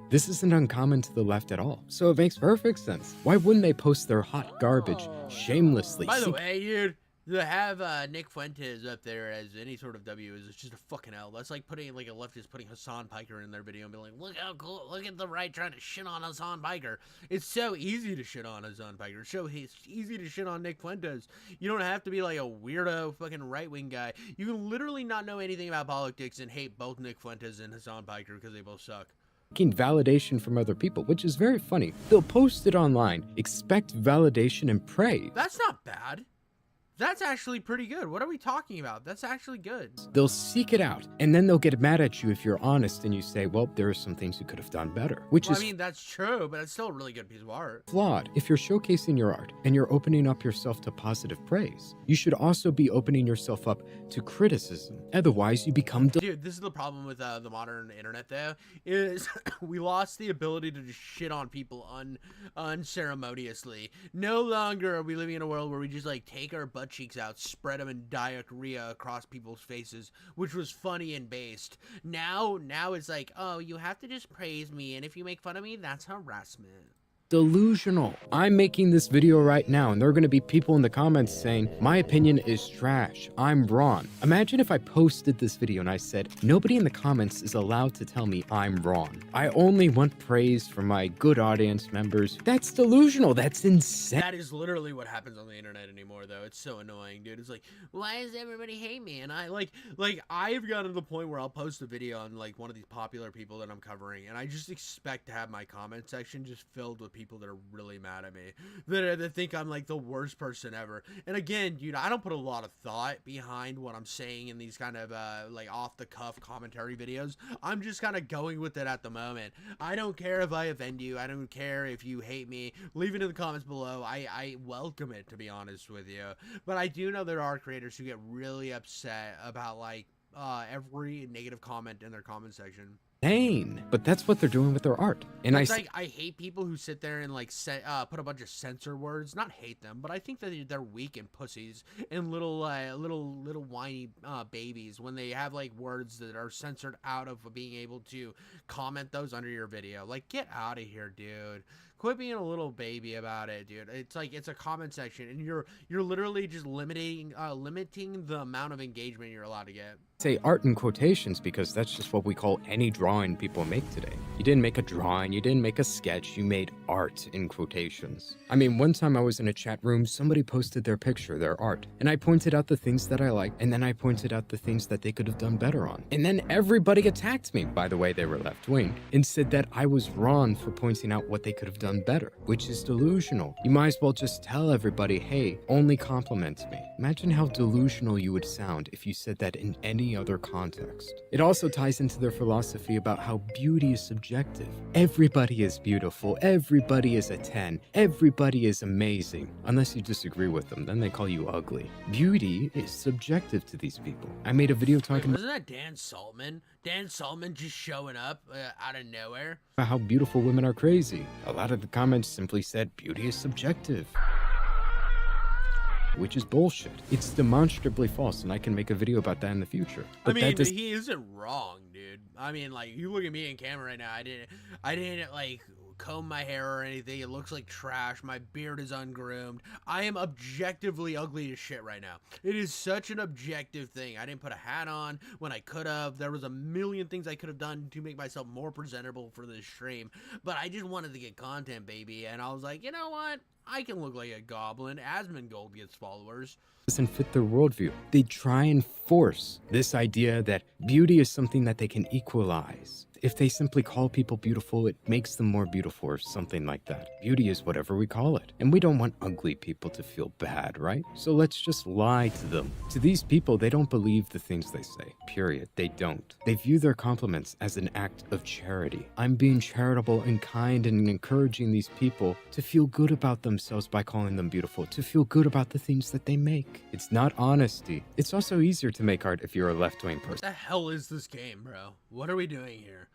This isn't uncommon to the left at all, so it makes perfect sense. Why wouldn't they post their hot garbage shamelessly? By the way, dude, to have Nick Fuentes up there as any sort of W is just a fucking L. That's like putting, like, a leftist putting Hassan Piker in their video and being like, look how cool, look at the right trying to shit on Hassan Piker. It's so easy to shit on Hassan Piker. It's so easy to shit on Nick Fuentes. You don't have to be like a weirdo fucking right-wing guy. You can literally not know anything about politics and hate both Nick Fuentes and Hassan Piker because they both suck. Seeking validation from other people, which is very funny. They'll post it online, expect validation, and pray. That's not bad. That's actually pretty good. What are we talking about? That's actually good. They'll seek it out, and then they'll get mad at you if you're honest and you say, well, there are some things you could have done better, which is I mean, that's true, but it's still a really good piece of art. flawed. If you're showcasing your art and you're opening up yourself to positive praise, you should also be opening yourself up to criticism. Otherwise, you become Dude, this is the problem with the modern internet, though, is we lost the ability to just shit on people unceremoniously. No longer are we living in a world where we just, like, take our butt cheeks out, spread them in diarrhea across people's faces, which was funny and based. Now it's like, oh, you have to just praise me, and if you make fun of me, that's harassment. delusional. I'm making this video right now, and there are going to be people in the comments saying, my opinion is trash. I'm wrong. Imagine if I posted this video and I said, nobody in the comments is allowed to tell me I'm wrong. I only want praise from my good audience members. That's delusional. That's insane. That is literally what happens on the internet anymore, though. It's so annoying, dude. It's like, why does everybody hate me? And I, like I've gotten to the point where I'll post a video on, like, one of these popular people that I'm covering, and I just expect to have my comment section just filled with people people that are really mad at me, that think I'm like the worst person ever. And again, dude, I don't put a lot of thought behind what I'm saying in these kind of like off the cuff commentary videos. I'm just kind of going with it at the moment. I don't care if I offend you. I don't care if you hate me. Leave it in the comments below. I welcome it, to be honest with you. But I do know there are creators who get really upset about like every negative comment in their comment section. But that's what they're doing with their art. And It's like, I hate people who sit there and like put a bunch of censor words. Not hate them, but I think that they're weak and pussies and little whiny babies when they have like words that are censored out of being able to comment those under your video. Like, get out of here, dude. Quit being a little baby about it, dude. It's like, it's a comment section, and you're literally just limiting the amount of engagement you're allowed to get. Say art in quotations because that's just what we call any drawing people make today. You didn't make a drawing, you didn't make a sketch, you made art in quotations. I mean, one time I was in a chat room, somebody posted their picture, their art, and I pointed out the things that I liked, and then I pointed out the things that they could have done better on. And then everybody attacked me, by the way, they were left-wing, and said that I was wrong for pointing out what they could have done better, which is delusional. You might as well just tell everybody, hey, only compliment me. Imagine how delusional you would sound if you said that in any other context. It also ties into their philosophy about how beauty is subjective. Everybody is beautiful, everybody is a 10, everybody is amazing. Unless you disagree with them, then they call you ugly. Beauty is subjective to these people. I made a video talking Wasn't that Dan Saltman? Dan Saltman just showing up out of nowhere? about how beautiful women are crazy. A lot of the comments simply said beauty is subjective, which is bullshit. It's demonstrably false, and I can make a video about that in the future. But I mean, that does... he isn't wrong, dude. I mean, like, you look at me in camera right now. I didn't like comb my hair or anything. It looks like trash. My beard is ungroomed. I am objectively ugly as shit right now. It is such an objective thing. I didn't put a hat on when I could have. There was a million things I could have done to make myself more presentable for this stream, but I just wanted to get content, baby. And I was like, you know what? I can look like a goblin. Asmongold gets followers. Doesn't fit their worldview. They try and force this idea that beauty is something that they can equalize. If they simply call people beautiful, it makes them more beautiful or something like that. Beauty is whatever we call it. And we don't want ugly people to feel bad, right? So let's just lie to them. To these people, they don't believe the things they say. Period. They don't. They view their compliments as an act of charity. I'm being charitable and kind and encouraging these people to feel good about themselves by calling them beautiful, to feel good about the things that they make. It's not honesty. It's also easier to make art if you're a left-wing person. What the hell is this game, bro? What are we doing here?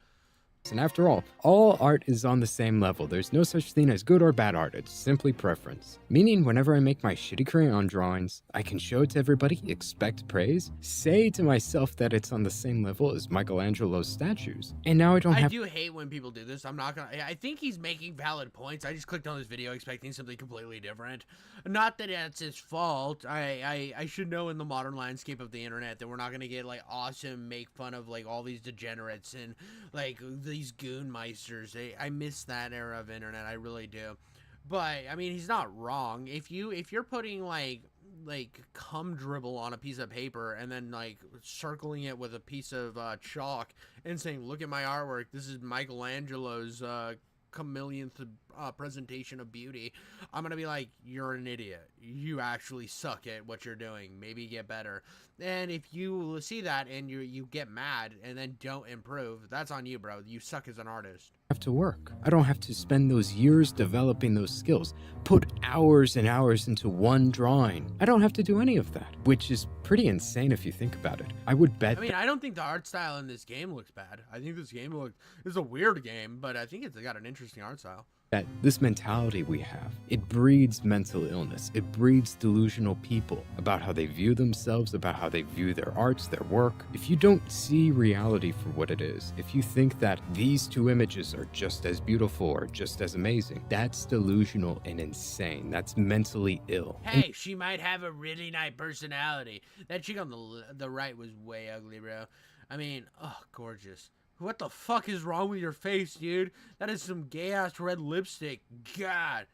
And after all art is on the same level. There's no such thing as good or bad art, it's simply preference. Meaning whenever I make my shitty crayon drawings, I can show it to everybody, expect praise, say to myself that it's on the same level as Michelangelo's statues. And now I do hate when people do this. I'm not gonna. I think he's making valid points. I just clicked on this video expecting something completely different. Not that it's his fault. I should know in the modern landscape of the internet that we're not gonna get like awesome make fun of like all these degenerates and like these goon meisters. I miss that era of internet. I really do. But I mean, he's not wrong. If you're putting like cum dribble on a piece of paper and then like circling it with a piece of chalk and saying, look at my artwork, this is Michelangelo's chameleonth presentation of beauty, I'm gonna be like, you're an idiot. You actually suck at what you're doing. Maybe get better. And if you see that and you get mad and then don't improve, that's on you, bro. You suck as an artist. have to work. I don't have to spend those years developing those skills, put hours and hours into one drawing. I don't have to do any of that, which is pretty insane if you think about it. I would bet. I mean, I don't think the art style in this game looks bad. I think this game is a weird game, but I think it's got an interesting art style. That this mentality we have, it breeds mental illness. It breeds delusional people about how they view themselves, about how they view their arts, their work. If you don't see reality for what it is, if you think that these two images are just as beautiful or just as amazing, that's delusional and insane. That's mentally ill. Hey, she might have a really nice personality. That chick on the right was way ugly, bro. I mean, oh, gorgeous. What the fuck is wrong with your face, dude? That is some gay-ass red lipstick. God.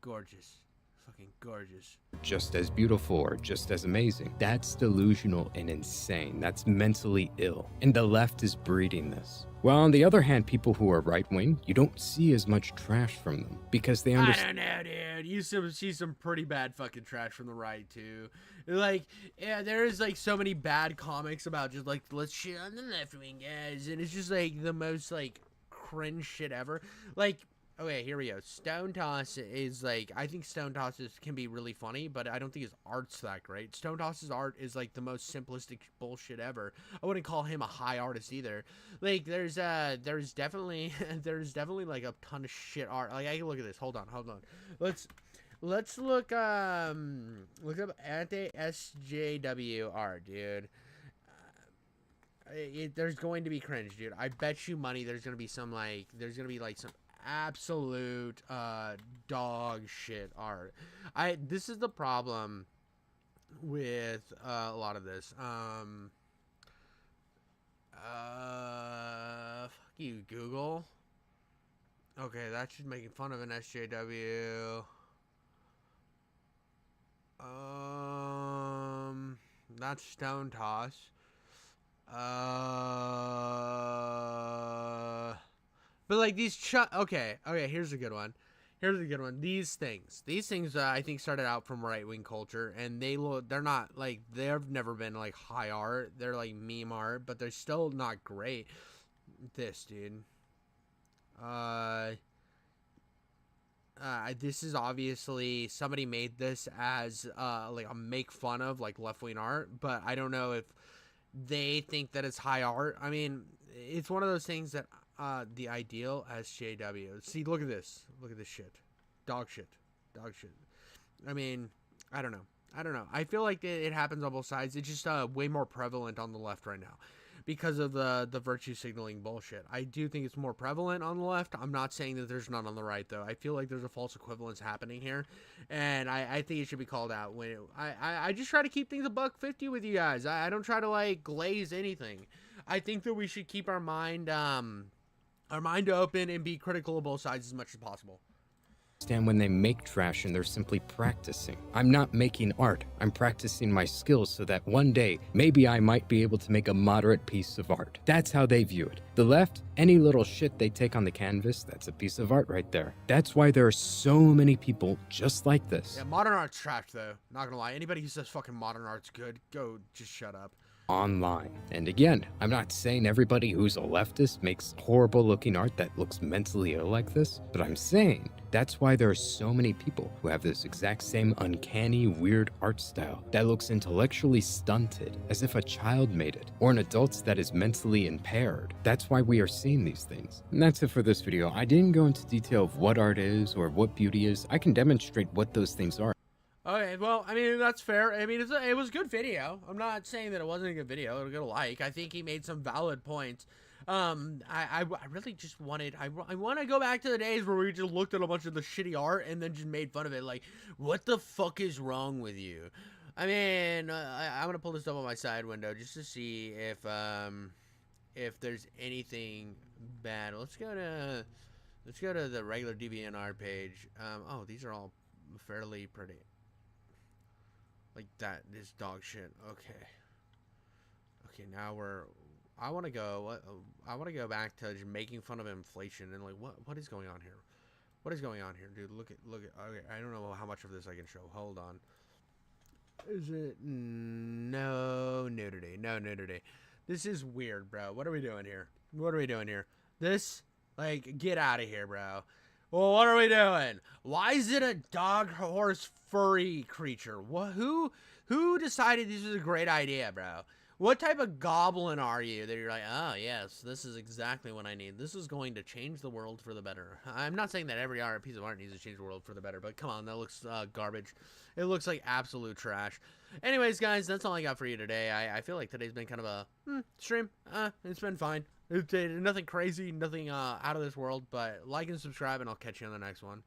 Gorgeous. Fucking gorgeous. just as beautiful or just as amazing. That's delusional and insane. That's mentally ill. And the left is breeding this. While on the other hand, people who are right-wing, you don't see as much trash from them because they I understand. don't know, dude. You see some pretty bad fucking trash from the right too. Like, yeah, there is like so many bad comics about just like let's shit on the left wing guys, and it's just like the most like cringe shit ever. Like, okay, here we go. Stone Toss is like, I think Stone Toss can be really funny, but I don't think his art's that great. Stone Toss's art is like the most simplistic bullshit ever. I wouldn't call him a high artist either. Like, there's definitely like a ton of shit art. Like, I can look at this. Hold on. Let's look up anti-SJW art, dude. There's going to be cringe, dude. I bet you money there's gonna be some some absolute dog shit art. This is the problem with a lot of this. Fuck you, Google. Okay, that's just making fun of an SJW. That's Stone Toss. But like these okay, here's a good one. These things I think started out from right-wing culture, and they're not like, they've never been like high art. They're like meme art, but they're still not great. This dude. This is obviously somebody made this as like a make fun of like left-wing art, but I don't know if they think that it's high art. I mean, it's one of those things that the ideal SJW. See, look at this shit. Dog shit. I mean, I don't know. I feel like it happens on both sides. It's just way more prevalent on the left right now because of the virtue signaling bullshit. I do think it's more prevalent on the left. I'm not saying that there's none on the right, though. I feel like there's a false equivalence happening here, and I think it should be called out. I just try to keep things $1.50 with you guys. I don't try to like glaze anything. I think that we should keep our mind open and be critical of both sides as much as possible. When they make trash and they're simply practicing. I'm not making art. I'm practicing my skills so that one day, maybe I might be able to make a moderate piece of art. That's how they view it. The left, any little shit they take on the canvas, that's a piece of art right there. That's why there are so many people just like this. Yeah, modern art's trash, though. Not gonna lie. Anybody who says fucking modern art's good, go just shut up. Online. And again, I'm not saying everybody who's a leftist makes horrible looking art that looks mentally ill like this, but I'm saying that's why there are so many people who have this exact same uncanny, weird art style that looks intellectually stunted, as if a child made it, or an adult that is mentally impaired. That's why we are seeing these things. And that's it for this video. I didn't go into detail of what art is or what beauty is. I can demonstrate what those things are. Okay, well, I mean, that's fair. I mean, it was a good video. I'm not saying that it wasn't a good video. It was a good like. I think he made some valid points. I really just wanted, I want to go back to the days where we just looked at a bunch of the shitty art and then just made fun of it. Like, what the fuck is wrong with you? I mean, I'm going to pull this up on my side window just to see if there's anything bad. Let's go to the regular DeviantArt page. Oh, these are all fairly pretty. Like that, this dog shit. Okay, now I want to go back to just making fun of inflation and like what is going on here? What is going on here, dude? Look at. Okay, I don't know how much of this I can show. Hold on. Is it no nudity? No nudity. This is weird, bro. What are we doing here? This, like, get out of here, bro. Well, what are we doing? Why is it a dog, horse, furry creature? Who decided this was a great idea, bro? What type of goblin are you that you're like, oh, yes, this is exactly what I need. This is going to change the world for the better. I'm not saying that every piece of art needs to change the world for the better, but come on, that looks garbage. It looks like absolute trash. Anyways, guys, that's all I got for you today. I feel like today's been kind of a stream. It's been fine. Nothing crazy, nothing out of this world, but like and subscribe, and I'll catch you on the next one.